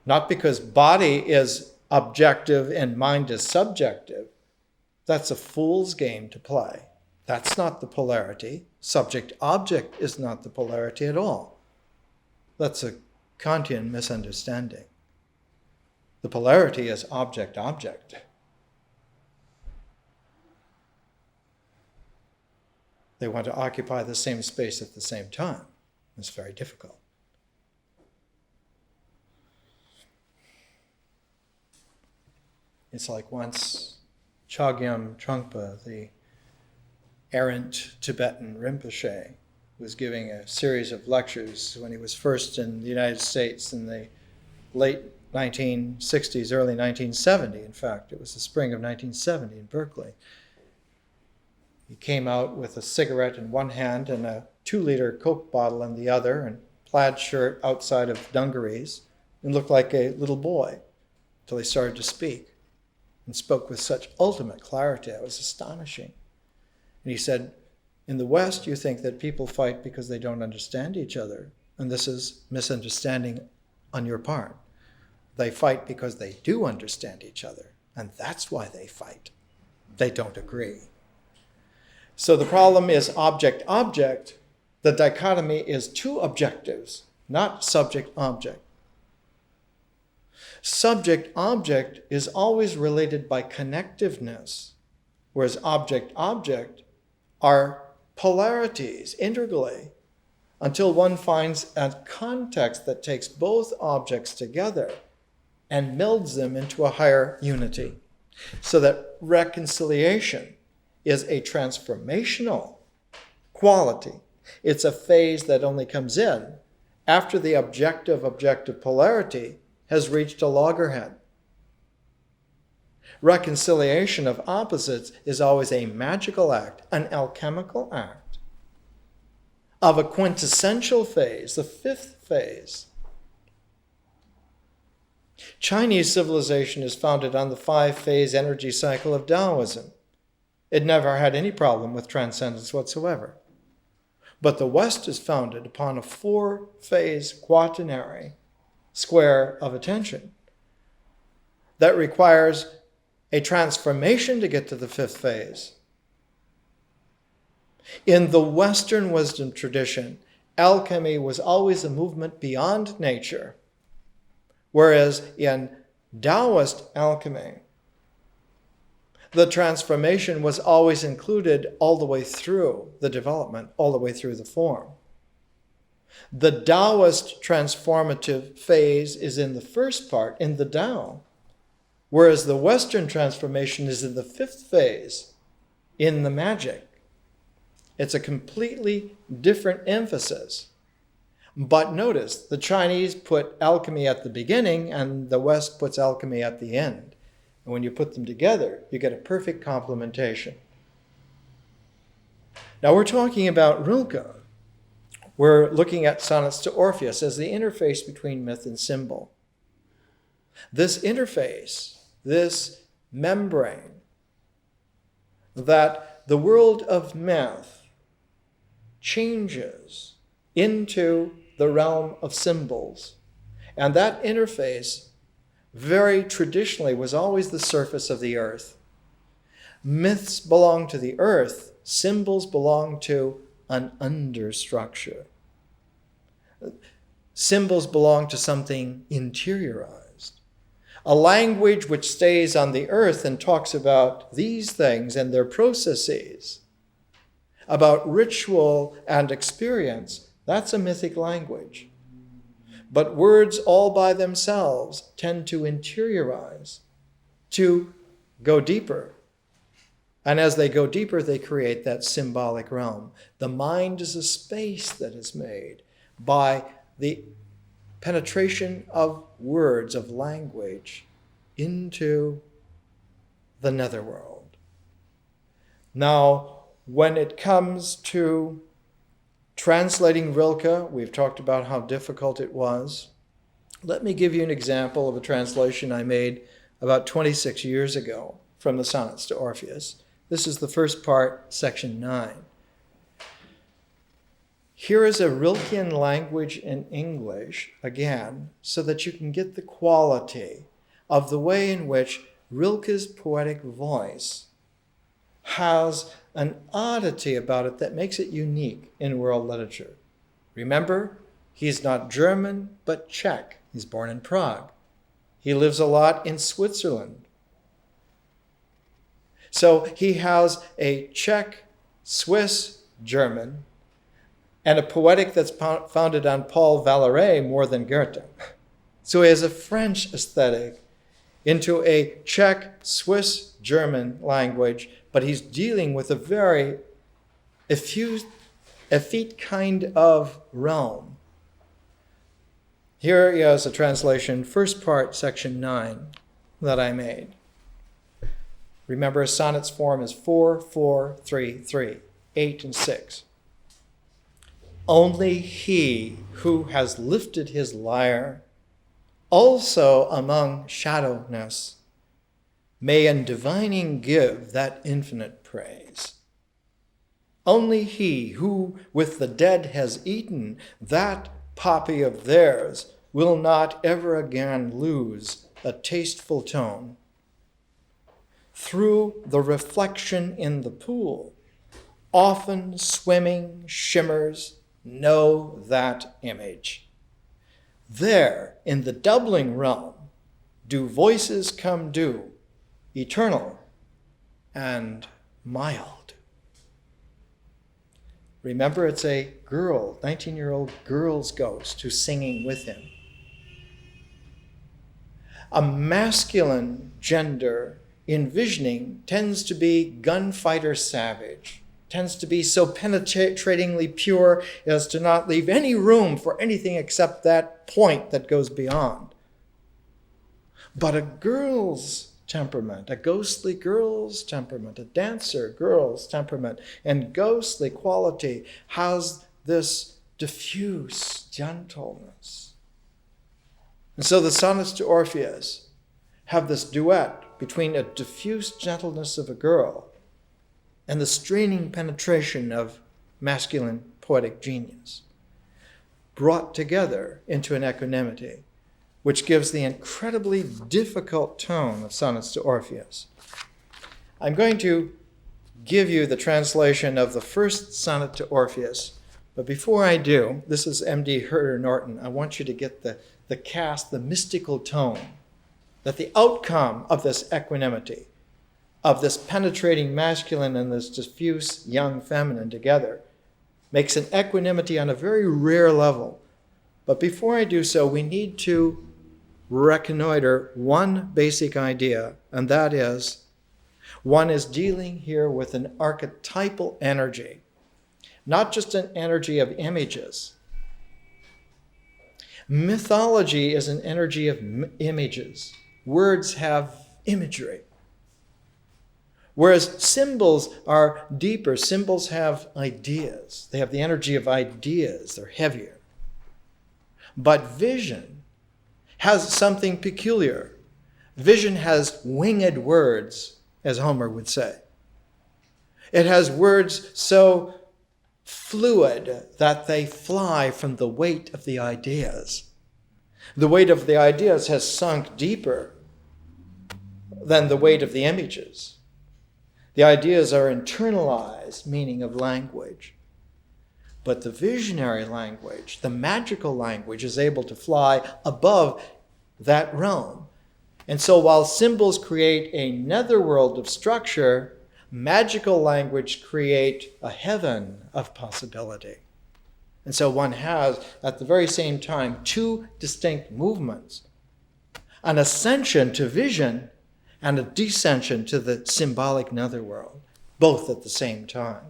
Not because body is objective and mind is subjective. That's a fool's game to play. That's not the polarity. Subject-object is not the polarity at all. That's a Kantian misunderstanding. The polarity is object-object. They want to occupy the same space at the same time. It's very difficult. It's like once Chogyam Trungpa, the errant Tibetan Rinpoche, was giving a series of lectures when he was first in the United States in the late 1960s, early 1970, in fact. It was the spring of 1970 in Berkeley. He came out with a cigarette in one hand and a 2-liter Coke bottle in the other, and plaid shirt outside of dungarees, and looked like a little boy until he started to speak, and spoke with such ultimate clarity. It was astonishing. And he said, in the West, you think that people fight because they don't understand each other, and this is misunderstanding on your part. They fight because they do understand each other, and that's why they fight. They don't agree. So the problem is object-object. The dichotomy is two objectives, not subject-object. Subject-object is always related by connectiveness, whereas object-object are polarities integrally until one finds a context that takes both objects together and melds them into a higher unity. So that reconciliation is a transformational quality. It's a phase that only comes in after the objective polarity has reached a loggerhead. Reconciliation of opposites is always a magical act, an alchemical act of a quintessential phase, the fifth phase. Chinese civilization is founded on the 5-phase energy cycle of Taoism. It never had any problem with transcendence whatsoever. But the West is founded upon a 4-phase quaternary square of attention that requires a transformation to get to the 5th phase. In the Western wisdom tradition, alchemy was always a movement beyond nature, whereas in Taoist alchemy, the transformation was always included all the way through the development, all the way through the form. The Taoist transformative phase is in the first part, in the Tao, whereas the Western transformation is in the 5th phase, in the magic. It's a completely different emphasis. But notice, the Chinese put alchemy at the beginning and the West puts alchemy at the end. And when you put them together, you get a perfect complementation. Now we're talking about Rilke. We're looking at Sonnets to Orpheus as the interface between myth and symbol. This interface, this membrane, that the world of myth changes into the realm of symbols. And that interface, very traditionally, was always the surface of the earth. Myths belong to the earth, symbols belong to an understructure. Symbols belong to something interiorized. A language which stays on the earth and talks about these things and their processes, about ritual and experience, that's a mythic language. But words all by themselves tend to interiorize, to go deeper. And as they go deeper, they create that symbolic realm. The mind is a space that is made by the penetration of words, of language, into the netherworld. Now, when it comes to translating Rilke, we've talked about how difficult it was. Let me give you an example of a translation I made about 26 years ago from the Sonnets to Orpheus. This is the first part, section 9. Here is a Rilkean language in English, again, so that you can get the quality of the way in which Rilke's poetic voice has an oddity about it that makes it unique in world literature. Remember, he's not German, but Czech. He's born in Prague. He lives a lot in Switzerland. So he has a Czech, Swiss, German, and a poetic that's founded on Paul Valéry more than Goethe. So he has a French aesthetic into a Czech, Swiss, German language, but he's dealing with a very effete kind of realm. Here is a translation, first part, section 9, that I made. Remember, a sonnet's form is 4, 4, 3, 3, 8, and 6. Only he who has lifted his lyre, also among shadowness, may in divining give that infinite praise. Only he who with the dead has eaten that poppy of theirs will not ever again lose a tasteful tone. Through the reflection in the pool, often swimming shimmers, know that image. There, in the doubling realm, do voices come due, eternal and mild. Remember, it's a girl, 19-year-old girl's ghost who's singing with him. A masculine gender envisioning tends to be gunfighter savage, tends to be so penetratingly pure as to not leave any room for anything except that point that goes beyond. But a girl's temperament, a ghostly girl's temperament, a dancer girl's temperament, and ghostly quality has this diffuse gentleness. And so the sonnets to Orpheus have this duet between a diffuse gentleness of a girl and the straining penetration of masculine poetic genius, brought together into an equanimity, which gives the incredibly difficult tone of Sonnets to Orpheus. I'm going to give you the translation of the first sonnet to Orpheus, but before I do, this is M.D. Herder Norton. I want you to get the cast, the mystical tone, that the outcome of this equanimity, of this penetrating masculine and this diffuse young feminine together, makes an equanimity on a very rare level. But before I do so, we need to reconnoiter one basic idea, and that is, one is dealing here with an archetypal energy, not just an energy of images. Mythology is an energy of images. Words have imagery. Whereas symbols are deeper. Symbols have ideas. They have the energy of ideas. They're heavier. But vision has something peculiar. Vision has winged words, as Homer would say. It has words so fluid that they fly from the weight of the ideas. The weight of the ideas has sunk deeper than the weight of the images. The ideas are internalized meaning of language. But the visionary language, the magical language, is able to fly above that realm. And so while symbols create a netherworld of structure, magical language create a heaven of possibility. And so one has, at the very same time, two distinct movements: an ascension to vision and a descension to the symbolic netherworld, both at the same time.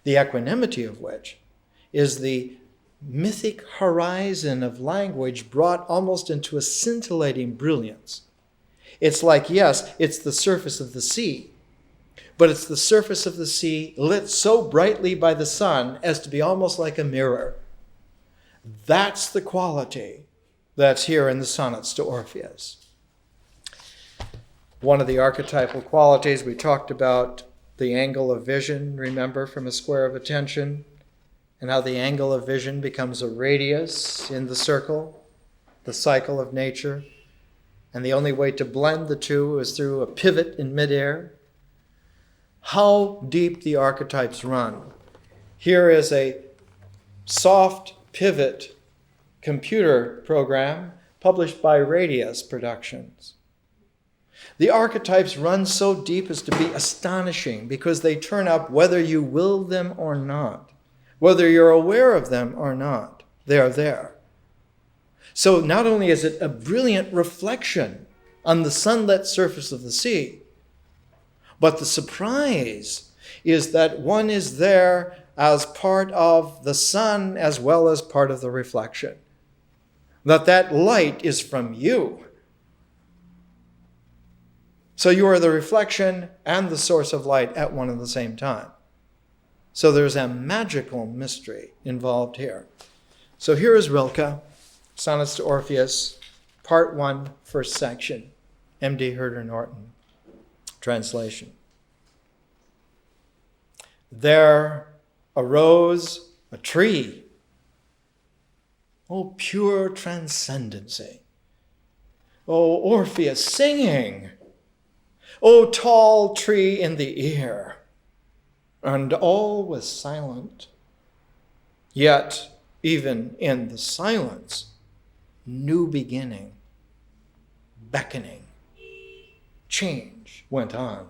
The equanimity of which is the mythic horizon of language brought almost into a scintillating brilliance. It's like, yes, it's the surface of the sea, but it's the surface of the sea lit so brightly by the sun as to be almost like a mirror. That's the quality that's here in the Sonnets to Orpheus. One of the archetypal qualities, we talked about the angle of vision, remember, from a square of attention, and how the angle of vision becomes a radius in the circle, the cycle of nature. And the only way to blend the two is through a pivot in midair. How deep the archetypes run. Here is a soft pivot computer program published by Radius Productions. The archetypes run so deep as to be astonishing because they turn up whether you will them or not, whether you're aware of them or not. They are there. So not only is it a brilliant reflection on the sunlit surface of the sea, but the surprise is that one is there as part of the sun as well as part of the reflection. That light is from you. So you are the reflection and the source of light at one and the same time. So there's a magical mystery involved here. So here is Rilke, Sonnets to Orpheus, Part 1, First Section, M.D. Herder Norton, translation. There arose a tree. Oh, pure transcendency. Oh, Orpheus singing. Oh, tall tree in the ear. And all was silent. Yet, even in the silence, new beginning, beckoning, change went on.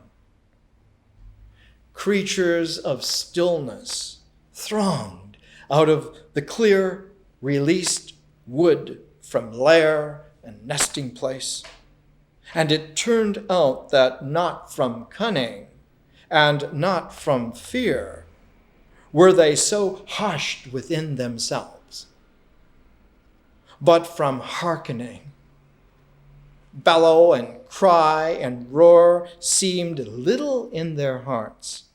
Creatures of stillness thronged out of the clear, released wood from lair and nesting place. And it turned out that not from cunning and not from fear were they so hushed within themselves, but from hearkening. Bellow and cry and roar seemed little in their hearts.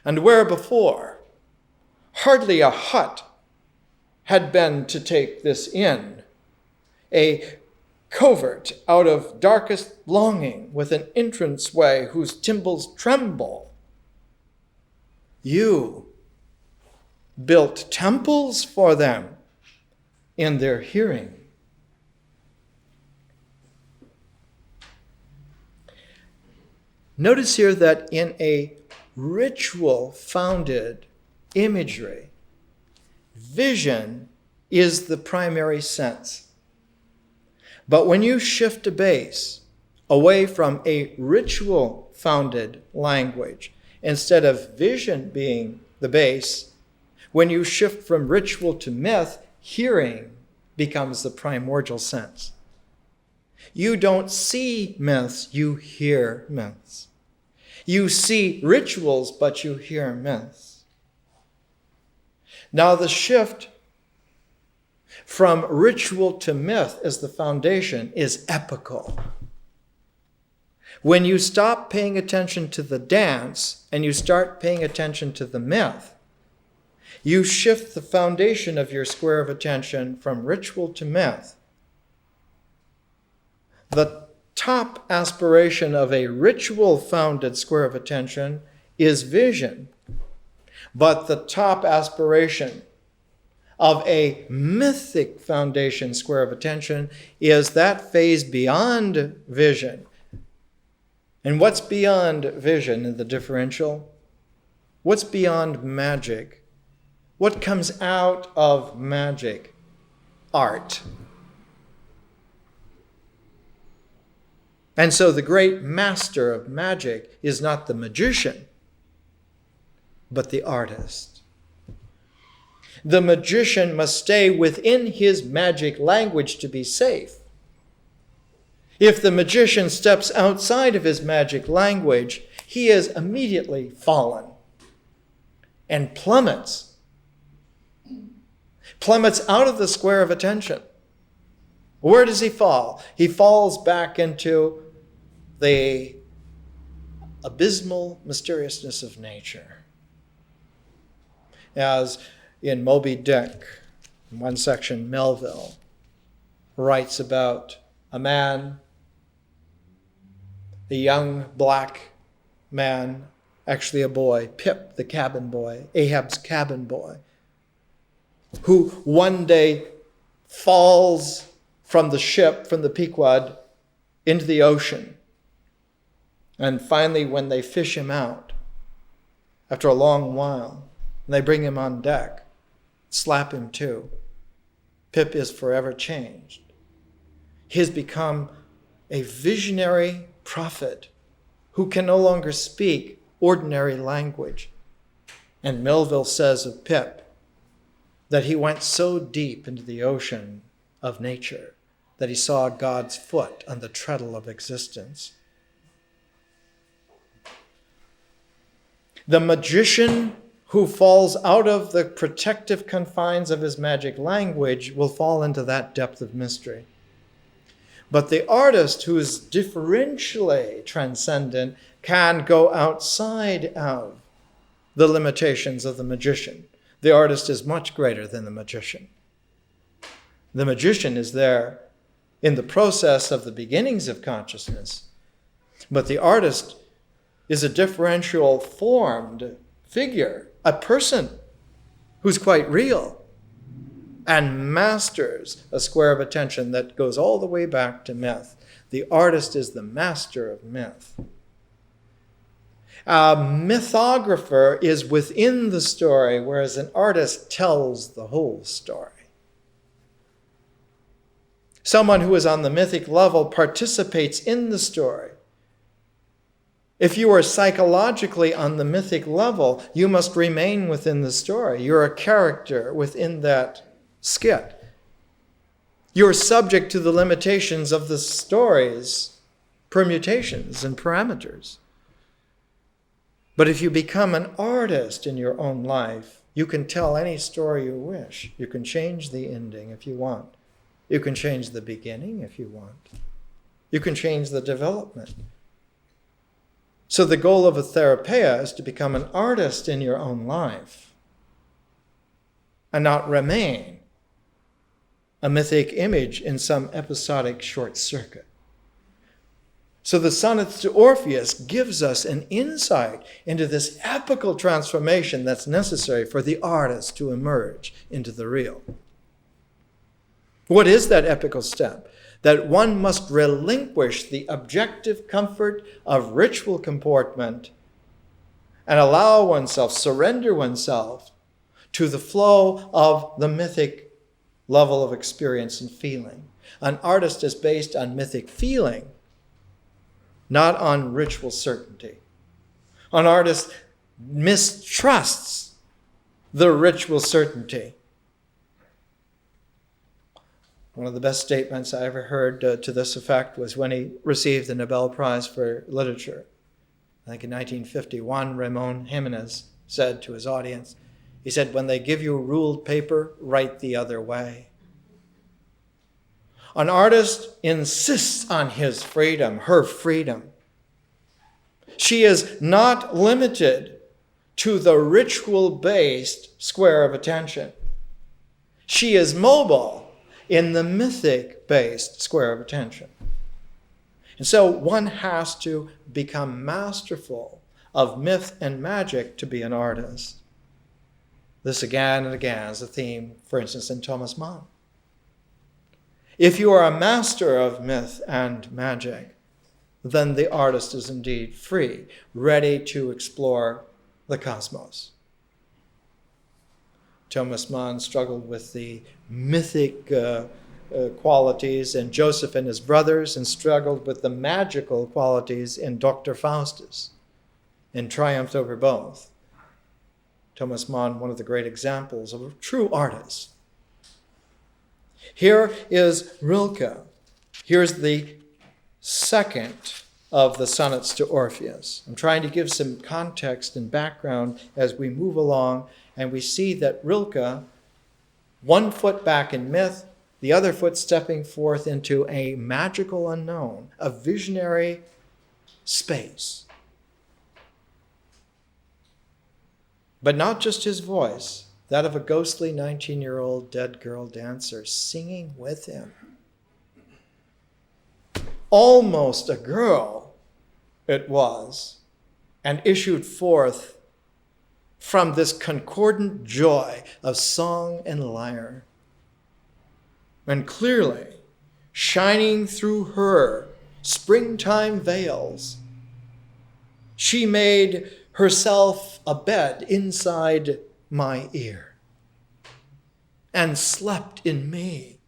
And where before hardly a hut had been to take this in, a covert out of darkest longing with an entranceway whose timbals tremble, you built temples for them in their hearing. Notice here that in a ritual-founded imagery, vision is the primary sense. But when you shift a base away from a ritual-founded language, instead of vision being the base, when you shift from ritual to myth, hearing becomes the primordial sense. You don't see myths, you hear myths. You see rituals, but you hear myths. Now the shift from ritual to myth as the foundation is epical. When you stop paying attention to the dance and you start paying attention to the myth, you shift the foundation of your square of attention from ritual to myth. The top aspiration of a ritual-founded square of attention is vision, but the top aspiration of a mythic foundation square of attention is that phase beyond vision. And what's beyond vision in the differential? What's beyond magic? What comes out of magic? Art. And so the great master of magic is not the magician, but the artist. The magician must stay within his magic language to be safe. If the magician steps outside of his magic language, he is immediately fallen and plummets out of the square of attention. Where does he fall? He falls back into the abysmal mysteriousness of nature. As in Moby Dick, in one section, Melville, writes about a man, a young black man, actually a boy, Pip, the cabin boy, Ahab's cabin boy, who one day falls from the ship, from the Pequod, into the ocean. And finally, when they fish him out, after a long while, and they bring him on deck, slap him to, Pip is forever changed. He has become a visionary prophet who can no longer speak ordinary language. And Melville says of Pip that he went so deep into the ocean of nature that he saw God's foot on the treadle of existence. The magician who falls out of the protective confines of his magic language will fall into that depth of mystery. But the artist who is differentially transcendent can go outside of the limitations of the magician. The artist is much greater than the magician. The magician is there in the process of the beginnings of consciousness, but the artist is a differential formed figure, a person who's quite real and masters a square of attention that goes all the way back to myth. The artist is the master of myth. A mythographer is within the story, whereas an artist tells the whole story. Someone who is on the mythic level participates in the story. If you are psychologically on the mythic level, you must remain within the story. You're a character within that skit. You're subject to the limitations of the story's permutations and parameters. But if you become an artist in your own life, you can tell any story you wish. You can change the ending if you want. You can change the beginning if you want. You can change the development. So the goal of a therapeia is to become an artist in your own life and not remain a mythic image in some episodic short circuit. So the Sonnets to Orpheus gives us an insight into this epical transformation that's necessary for the artist to emerge into the real. What is that epical step? That one must relinquish the objective comfort of ritual comportment and allow oneself, surrender oneself to the flow of the mythic level of experience and feeling. An artist is based on mythic feeling, not on ritual certainty. An artist mistrusts the ritual certainty. One of the best statements I ever heard to this effect was when he received the Nobel Prize for Literature. I think in 1951, Ramon Jimenez said to his audience, he said, "When they give you ruled paper, write the other way." An artist insists on his freedom, her freedom. She is not limited to the ritual-based square of attention. She is mobile in the mythic-based square of attention. And so one has to become masterful of myth and magic to be an artist. This again and again is a theme, for instance, in Thomas Mann. If you are a master of myth and magic, then the artist is indeed free, ready to explore the cosmos. Thomas Mann struggled with the mythic qualities in Joseph and his brothers, and struggled with the magical qualities in Dr. Faustus, and triumphed over both. Thomas Mann, one of the great examples of a true artist. Here is Rilke. Here's the second of the Sonnets to Orpheus. I'm trying to give some context and background as we move along, and we see that Rilke, one foot back in myth, the other foot stepping forth into a magical unknown, a visionary space. But not just his voice, that of a ghostly 19-year-old dead girl dancer singing with him. almost a girl it was, and issued forth from this concordant joy of song and lyre. And clearly, shining through her springtime veils, she made herself a bed inside my ear and slept in me,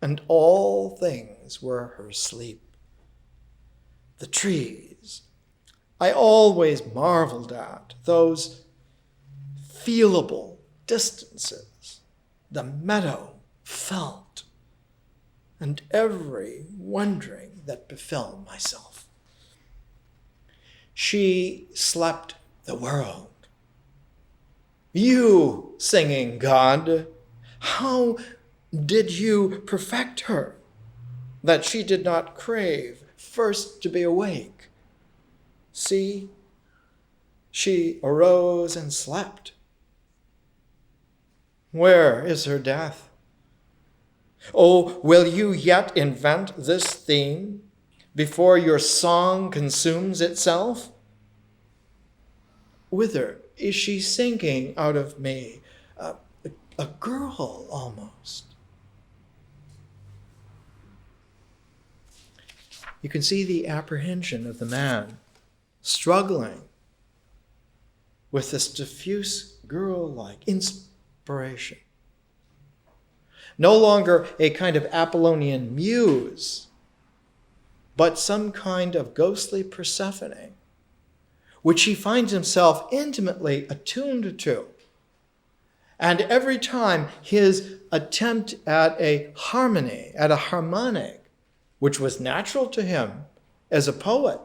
and all things were her sleep. The trees I always marveled at, those feelable distances, the meadow felt, and every wondering that befell myself. She slept the world. You, singing God, how did you perfect her, that she did not crave first to be awake? See, she arose and slept. Where is her death? Oh, will you yet invent this theme before your song consumes itself? Whither is she sinking out of me? A girl almost. You can see the apprehension of the man struggling with this diffuse girl-like inspiration. No longer a kind of Apollonian muse, but some kind of ghostly Persephone, which he finds himself intimately attuned to. And every time his attempt at a harmony, at a harmonic, which was natural to him as a poet,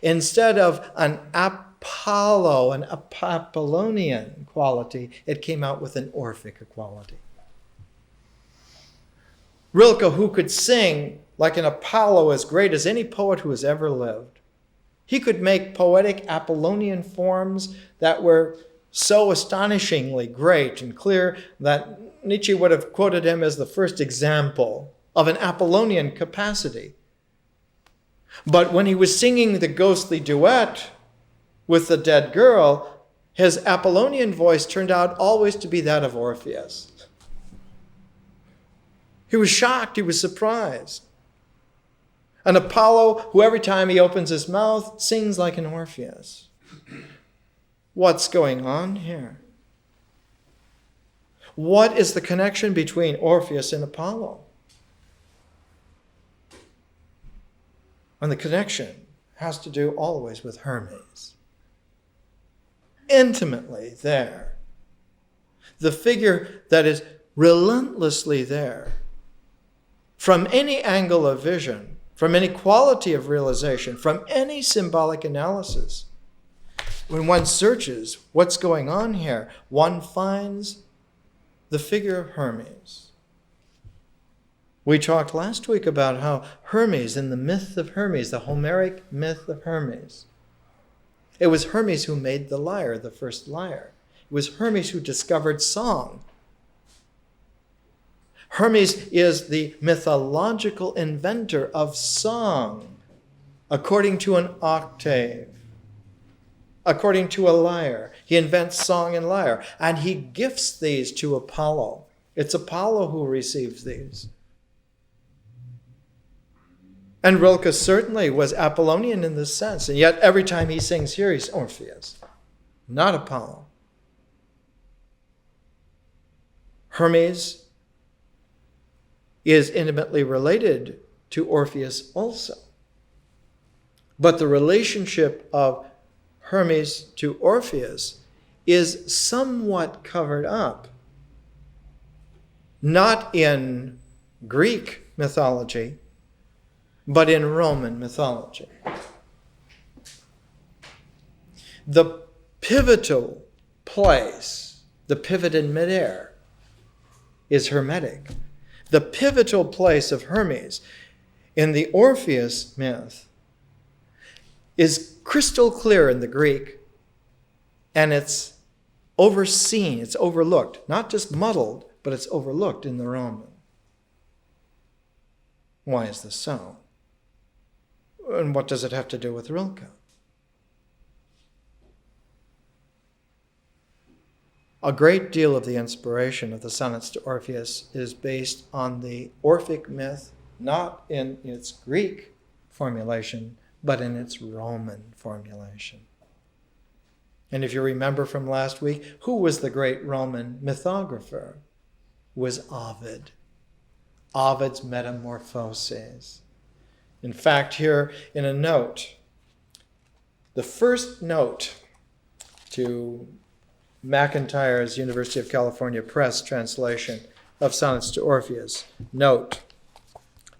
instead of an Apollo, an Apollonian quality, it came out with an Orphic quality. Rilke, who could sing like an Apollo as great as any poet who has ever lived, he could make poetic Apollonian forms that were so astonishingly great and clear that Nietzsche would have quoted him as the first example of an Apollonian capacity. But when he was singing the ghostly duet with the dead girl, his Apollonian voice turned out always to be that of Orpheus. He was shocked, he was surprised. An Apollo who every time he opens his mouth sings like an Orpheus. What's going on here? What is the connection between Orpheus and Apollo? And the connection has to do always with Hermes. Intimately there. The figure that is relentlessly there. From any angle of vision, from any quality of realization, from any symbolic analysis, when one searches what's going on here, one finds the figure of Hermes. We talked last week about how Hermes, in the myth of Hermes, the Homeric myth of Hermes, it was Hermes who made the lyre, the first lyre. It was Hermes who discovered song. Hermes is the mythological inventor of song, according to an octave, according to a lyre. He invents song and lyre, and he gifts these to Apollo. It's Apollo who receives these. And Rilke certainly was Apollonian in this sense, and yet every time he sings here, he's Orpheus, not Apollo. Hermes is intimately related to Orpheus also. But the relationship of Hermes to Orpheus is somewhat covered up, not in Greek mythology, but in Roman mythology. The pivotal place, the pivot in midair, is Hermetic. The pivotal place of Hermes in the Orpheus myth is crystal clear in the Greek, and it's overseen, it's overlooked, not just muddled, but it's overlooked in the Roman. Why is this so? And what does it have to do with Rilke? A great deal of the inspiration of the Sonnets to Orpheus is based on the Orphic myth, not in its Greek formulation, but in its Roman formulation. And if you remember from last week, who was the great Roman mythographer? It was Ovid. Ovid's Metamorphoses. In fact, here in a note, the first note to McIntyre's University of California Press translation of Sonnets to Orpheus. Note,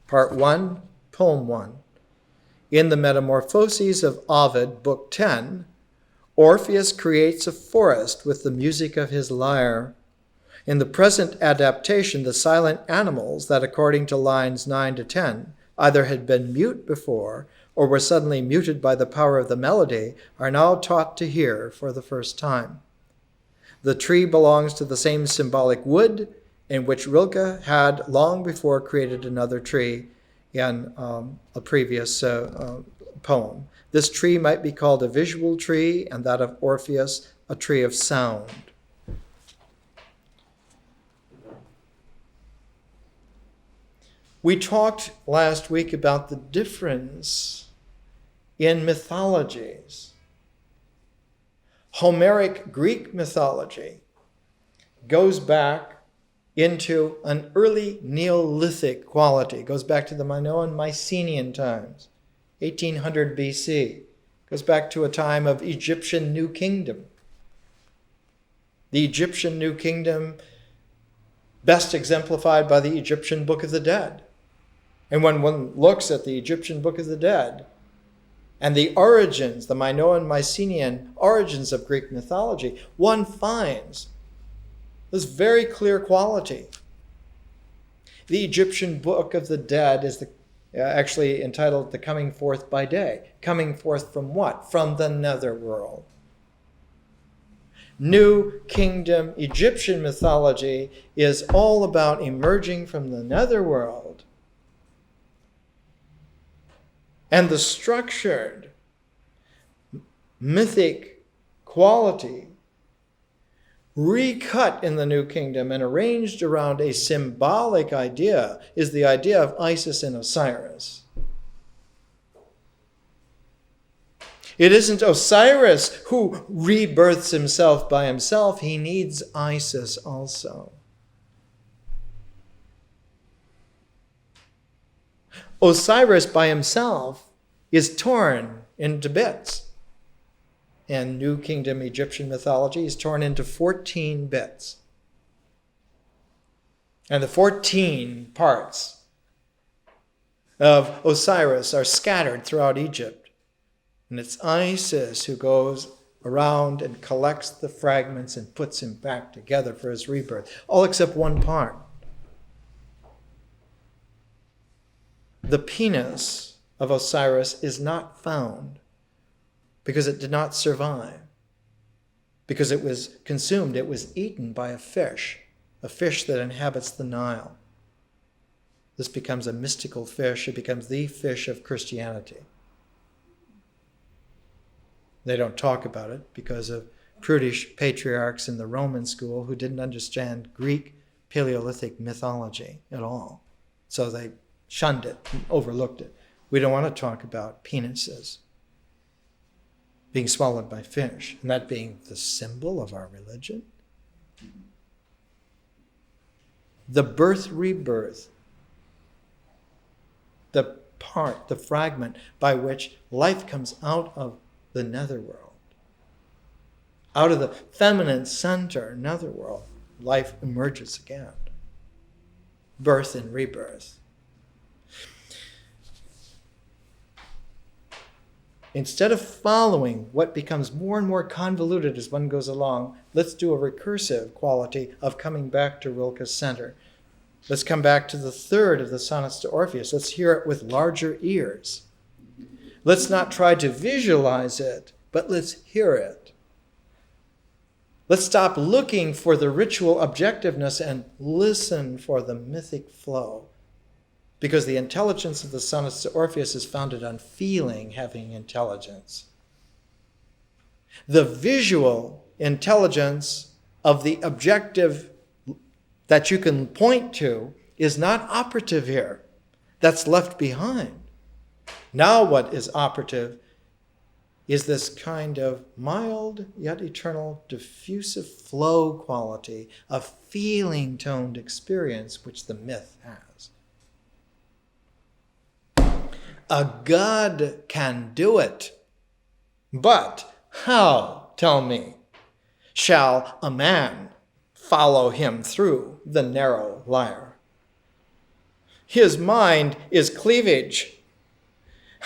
Part 1, Poem 1. In the Metamorphoses of Ovid, Book 10, Orpheus creates a forest with the music of his lyre. In the present adaptation, the silent animals that, according to lines 9 to 10, either had been mute before or were suddenly muted by the power of the melody, are now taught to hear for the first time. The tree belongs to the same symbolic wood in which Rilke had long before created another tree in a previous poem. This tree might be called a visual tree, and that of Orpheus a tree of sound. We talked last week about the difference in mythologies. Homeric Greek mythology goes back into an early Neolithic quality. It goes back to the Minoan Mycenaean times, 1800 BC. It goes back to a time of Egyptian New Kingdom. The Egyptian New Kingdom best exemplified by the Egyptian Book of the Dead. And when one looks at the Egyptian Book of the Dead, and the origins, the Minoan Mycenaean origins of Greek mythology, one finds this very clear quality. The Egyptian Book of the Dead is actually entitled The Coming Forth by Day. Coming forth from what? From the netherworld. New Kingdom Egyptian mythology is all about emerging from the netherworld. And the structured mythic quality recut in the New Kingdom and arranged around a symbolic idea is the idea of Isis and Osiris. It isn't Osiris who rebirths himself by himself. He needs Isis also. Osiris by himself is torn into bits. And New Kingdom Egyptian mythology is torn into 14 bits. And the 14 parts of Osiris are scattered throughout Egypt. And it's Isis who goes around and collects the fragments and puts him back together for his rebirth, all except one part. The penis of Osiris is not found because it did not survive, because it was consumed, it was eaten by a fish that inhabits the Nile. This becomes a mystical fish. It becomes the fish of Christianity. They don't talk about it because of prudish patriarchs in the Roman school who didn't understand Greek Paleolithic mythology at all. So they shunned it and overlooked it. We don't want to talk about penises being swallowed by fish, and that being the symbol of our religion. The birth-rebirth, the fragment by which life comes out of the netherworld, out of the feminine center netherworld, life emerges again. Birth and rebirth. Instead of following what becomes more and more convoluted as one goes along, let's do a recursive quality of coming back to Rilke's center. Let's come back to the third of the Sonnets to Orpheus. Let's hear it with larger ears. Let's not try to visualize it, but let's hear it. Let's stop looking for the ritual objectiveness and listen for the mythic flow. because the intelligence of the sonnets to Orpheus is founded on feeling having intelligence. The visual intelligence of the objective that you can point to is not operative here. That's left behind. Now what is operative is this kind of mild yet eternal diffusive flow quality of feeling-toned experience which the myth has. A god can do it, but how, tell me, shall a man follow him through the narrow lyre? His mind is cleavage.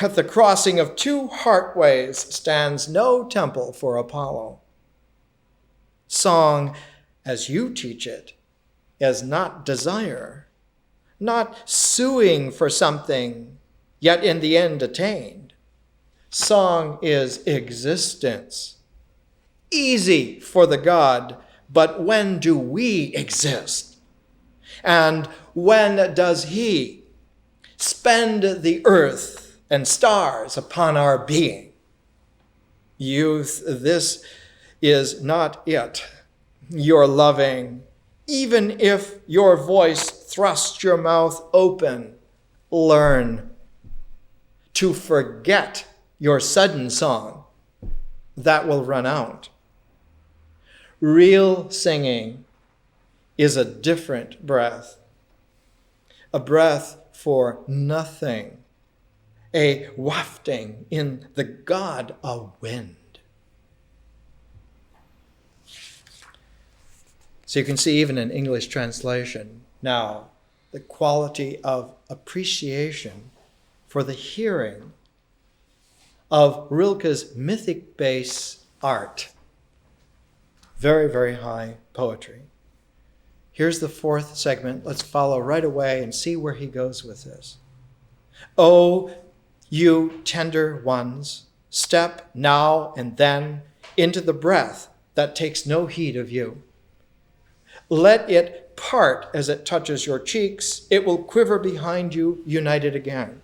At the crossing of two heartways stands no temple for Apollo. Song, as you teach it, is not desire, not suing for something, yet in the end attained. Song is existence. Easy for the god, but when do we exist? And when does he spend the earth and stars upon our being? Youth, this is not it. Your loving, even if your voice thrusts your mouth open, learn to forget your sudden song. That will run out. Real singing is a different breath, a breath for nothing, a wafting in the god of wind. So you can see even in English translation now the quality of appreciation for the hearing of Rilke's mythic base art. Very, very high poetry. Here's the fourth segment. Let's follow right away and see where he goes with this. Oh, you tender ones, step now and then into the breath that takes no heed of you. Let it part as it touches your cheeks. It will quiver behind you, united again.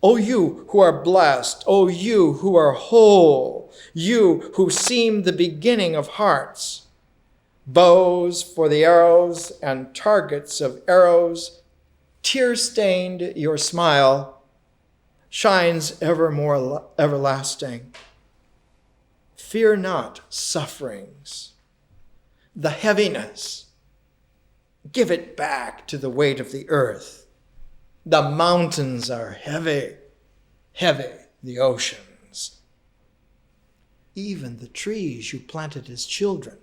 O you who are blessed, O you who are whole, you who seem the beginning of hearts, bows for the arrows and targets of arrows, tear-stained your smile shines evermore everlasting. Fear not sufferings, the heaviness. Give it back to the weight of the earth. The mountains are heavy, heavy the oceans. Even the trees you planted as children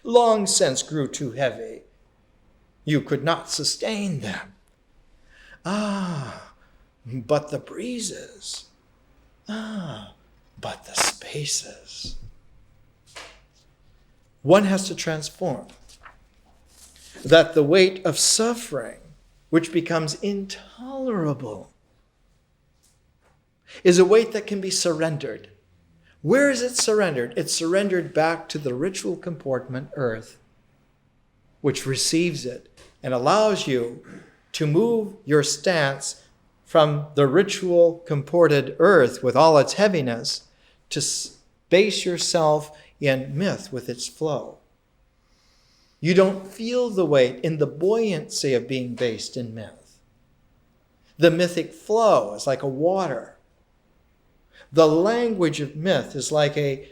long since grew too heavy. You could not sustain them. But the breezes. But the spaces. One has to transform. That the weight of suffering, which becomes intolerable, is a weight that can be surrendered. Where is it surrendered? It's surrendered back to the ritual comportment earth, which receives it and allows you to move your stance from the ritual comported earth with all its heaviness to base yourself in myth with its flow. You don't feel the weight in the buoyancy of being based in myth. The mythic flow is like a water. The language of myth is like a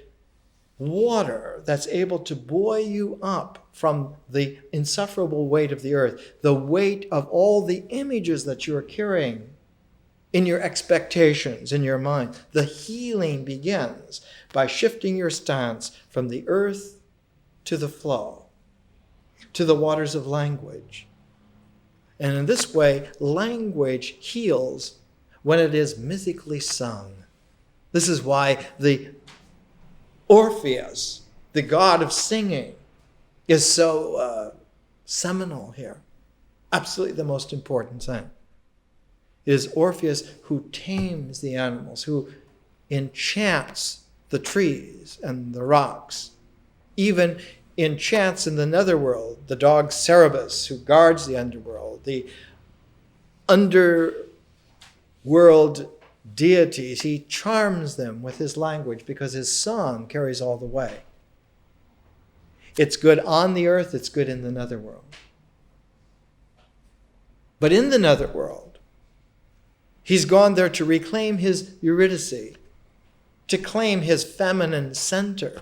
water that's able to buoy you up from the insufferable weight of the earth, the weight of all the images that you're carrying in your expectations, in your mind. The healing begins by shifting your stance from the earth to the flow, to the waters of language. And in this way, language heals when it is mythically sung. This is why the Orpheus, the god of singing, is so seminal here. Absolutely the most important thing. It is Orpheus who tames the animals, who enchants the trees and the rocks, even enchants in the netherworld the dog Cerberus, who guards the underworld, the underworld deities, he charms them with his language because his song carries all the way. It's good on the earth, it's good in the netherworld. But in the netherworld, he's gone there to reclaim his Eurydice, to claim his feminine center.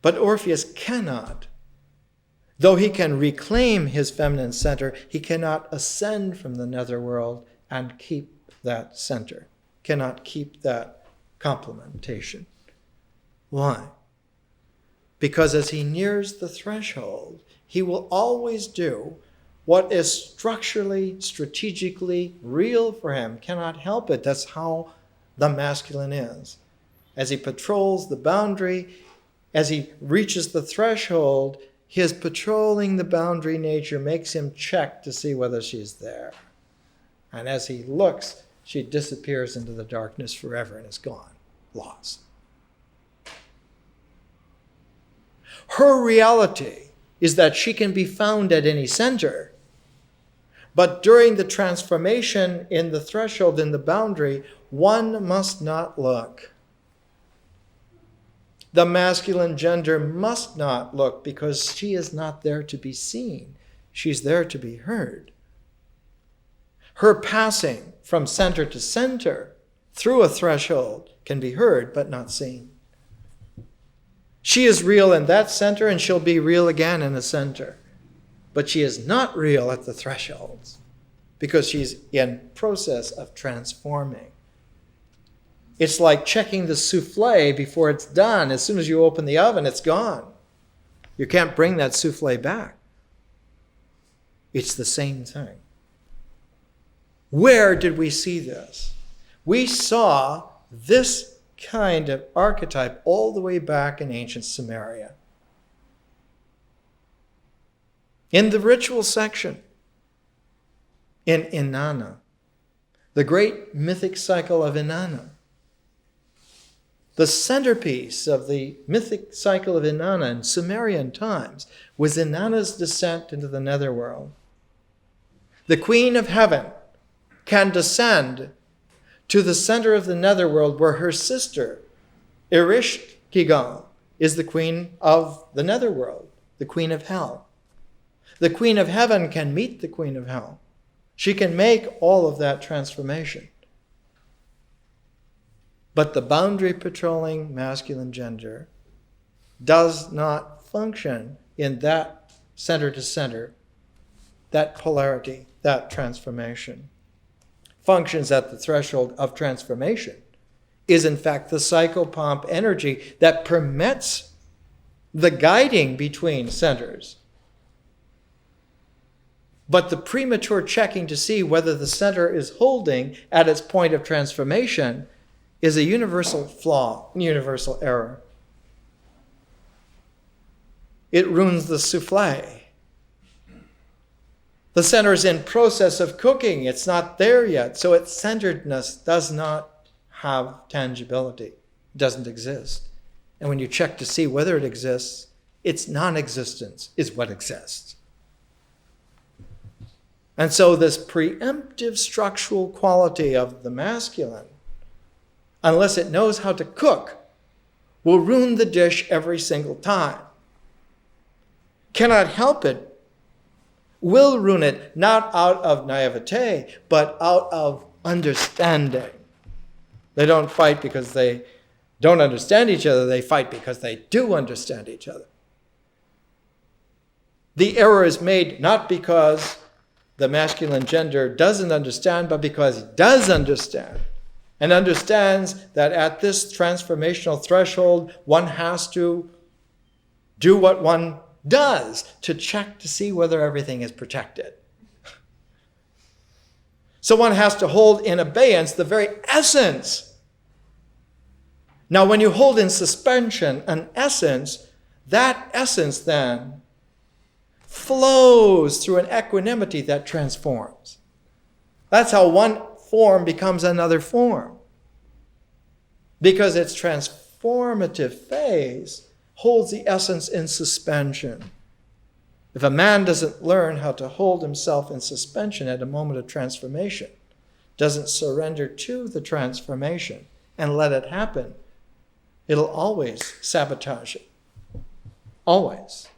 But Orpheus cannot. Though he can reclaim his feminine center, he cannot ascend from the netherworld and keep that center, cannot keep that complementation. Why? Because as he nears the threshold, he will always do what is structurally, strategically real for him. Cannot help it. That's how the masculine is. As he patrols the boundary, as he reaches the threshold, his patrolling the boundary nature makes him check to see whether she's there. And as he looks, she disappears into the darkness forever and is gone, lost. Her reality is that she can be found at any center. But during the transformation in the threshold, in the boundary, one must not look. The masculine gender must not look because she is not there to be seen. She's there to be heard. Her passing from center to center through a threshold can be heard but not seen. She is real in that center and she'll be real again in the center. But she is not real at the thresholds because she's in process of transforming. It's like checking the souffle before it's done. As soon as you open the oven, it's gone. You can't bring that souffle back. It's the same thing. Where did we see this? We saw this kind of archetype all the way back in ancient Sumeria. In the ritual section, in Inanna, the great mythic cycle of Inanna, the centerpiece of the mythic cycle of Inanna in Sumerian times was Inanna's descent into the netherworld. The Queen of Heaven can descend to the center of the netherworld where her sister, Erishkigal, is the queen of the netherworld, the queen of hell. The Queen of Heaven can meet the Queen of Hell. She can make all of that transformation. But the boundary patrolling masculine gender does not function in that center to center, that polarity, that transformation. Functions at the threshold of transformation is in fact the psychopomp energy that permits the guiding between centers. But the premature checking to see whether the center is holding at its point of transformation is a universal flaw, universal error. It ruins the souffle. The center is in process of cooking. It's not there yet. So its centeredness does not have tangibility. It doesn't exist. And when you check to see whether it exists, its non-existence is what exists. And so this preemptive structural quality of the masculine, unless it knows how to cook, will ruin the dish every single time. Cannot help it, will ruin it, not out of naivete, but out of understanding. They don't fight because they don't understand each other. They fight because they do understand each other. The error is made not because the masculine gender doesn't understand, but because it does understand. And understands that at this transformational threshold, one has to do what one does to check to see whether everything is protected. So one has to hold in abeyance the very essence. Now, when you hold in suspension an essence, that essence then flows through an equanimity that transforms. That's how one form becomes another form. Because its transformative phase holds the essence in suspension. If a man doesn't learn how to hold himself in suspension at a moment of transformation, doesn't surrender to the transformation and let it happen, it'll always sabotage it. Always.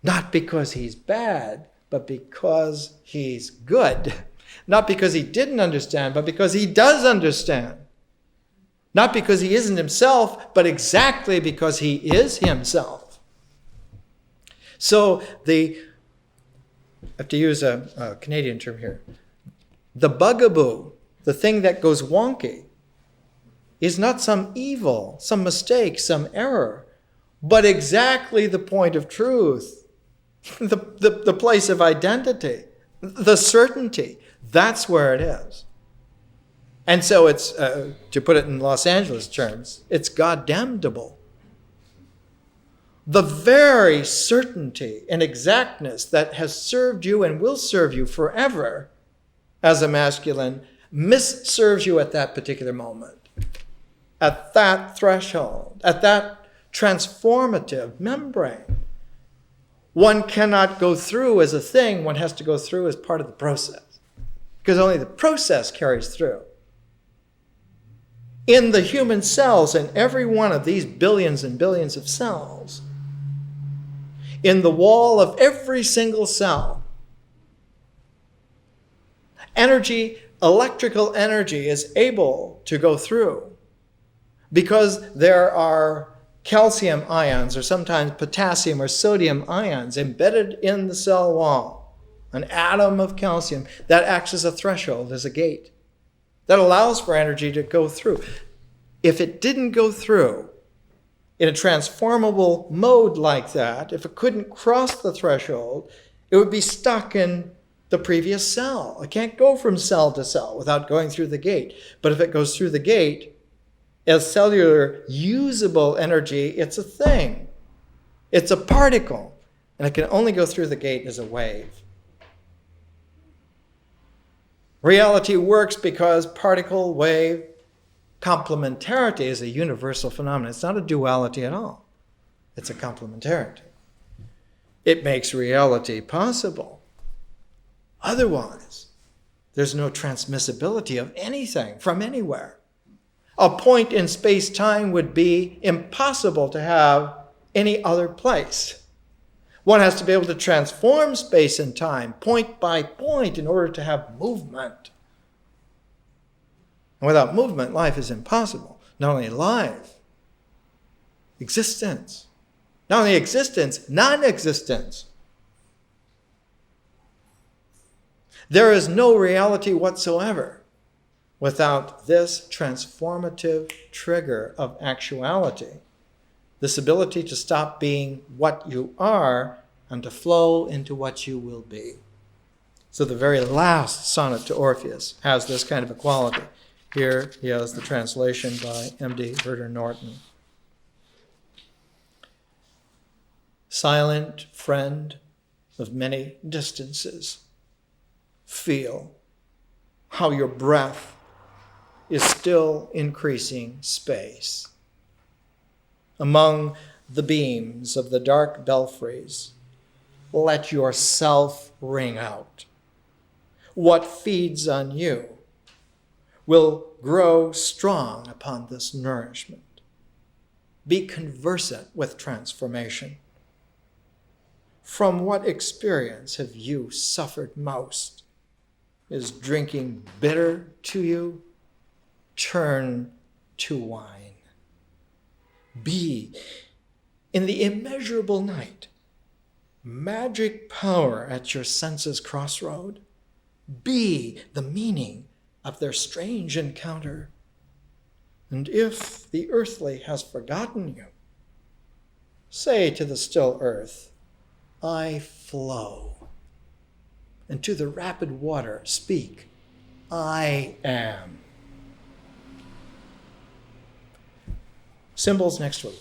Not because he's bad, but because he's good. Not because he didn't understand, but because he does understand. Not because he isn't himself, but exactly because he is himself. So I have to use a Canadian term here. The bugaboo, the thing that goes wonky, is not some evil, some mistake, some error, but exactly the point of truth, the place of identity, the certainty. That's where it is. And so it's, to put it in Los Angeles terms, it's goddamnable. The very certainty and exactness that has served you and will serve you forever as a masculine misserves you at that particular moment, at that threshold, at that transformative membrane. One cannot go through as a thing, one has to go through as part of the process, because only the process carries through. In the human cells, in every one of these billions and billions of cells, in the wall of every single cell, energy, electrical energy is able to go through because there are calcium ions or sometimes potassium or sodium ions embedded in the cell wall. An atom of calcium that acts as a threshold, as a gate, that allows for energy to go through. If it didn't go through in a transformable mode like that, if it couldn't cross the threshold, it would be stuck in the previous cell. It can't go from cell to cell without going through the gate. But if it goes through the gate, as cellular usable energy, it's a thing. It's a particle. And it can only go through the gate as a wave. Reality works because particle-wave complementarity is a universal phenomenon. It's not a duality at all. It's a complementarity. It makes reality possible. Otherwise, there's no transmissibility of anything from anywhere. A point in space-time would be impossible to have any other place. One has to be able to transform space and time, point by point, in order to have movement. And without movement, life is impossible. Not only life, existence. Not only existence, non-existence. There is no reality whatsoever without this transformative trigger of actuality. This ability to stop being what you are and to flow into what you will be. So the very last sonnet to Orpheus has this kind of a quality. Here he has the translation by M.D. Herder Norton. Silent friend of many distances, feel how your breath is still increasing space. Among the beams of the dark belfries, let yourself ring out. What feeds on you will grow strong upon this nourishment. Be conversant with transformation. From what experience have you suffered most? Is drinking bitter to you? Turn to wine. Be, in the immeasurable night, magic power at your senses' crossroad. Be the meaning of their strange encounter. And if the earthly has forgotten you, say to the still earth, I flow. And to the rapid water, speak, I am. Symbols next week.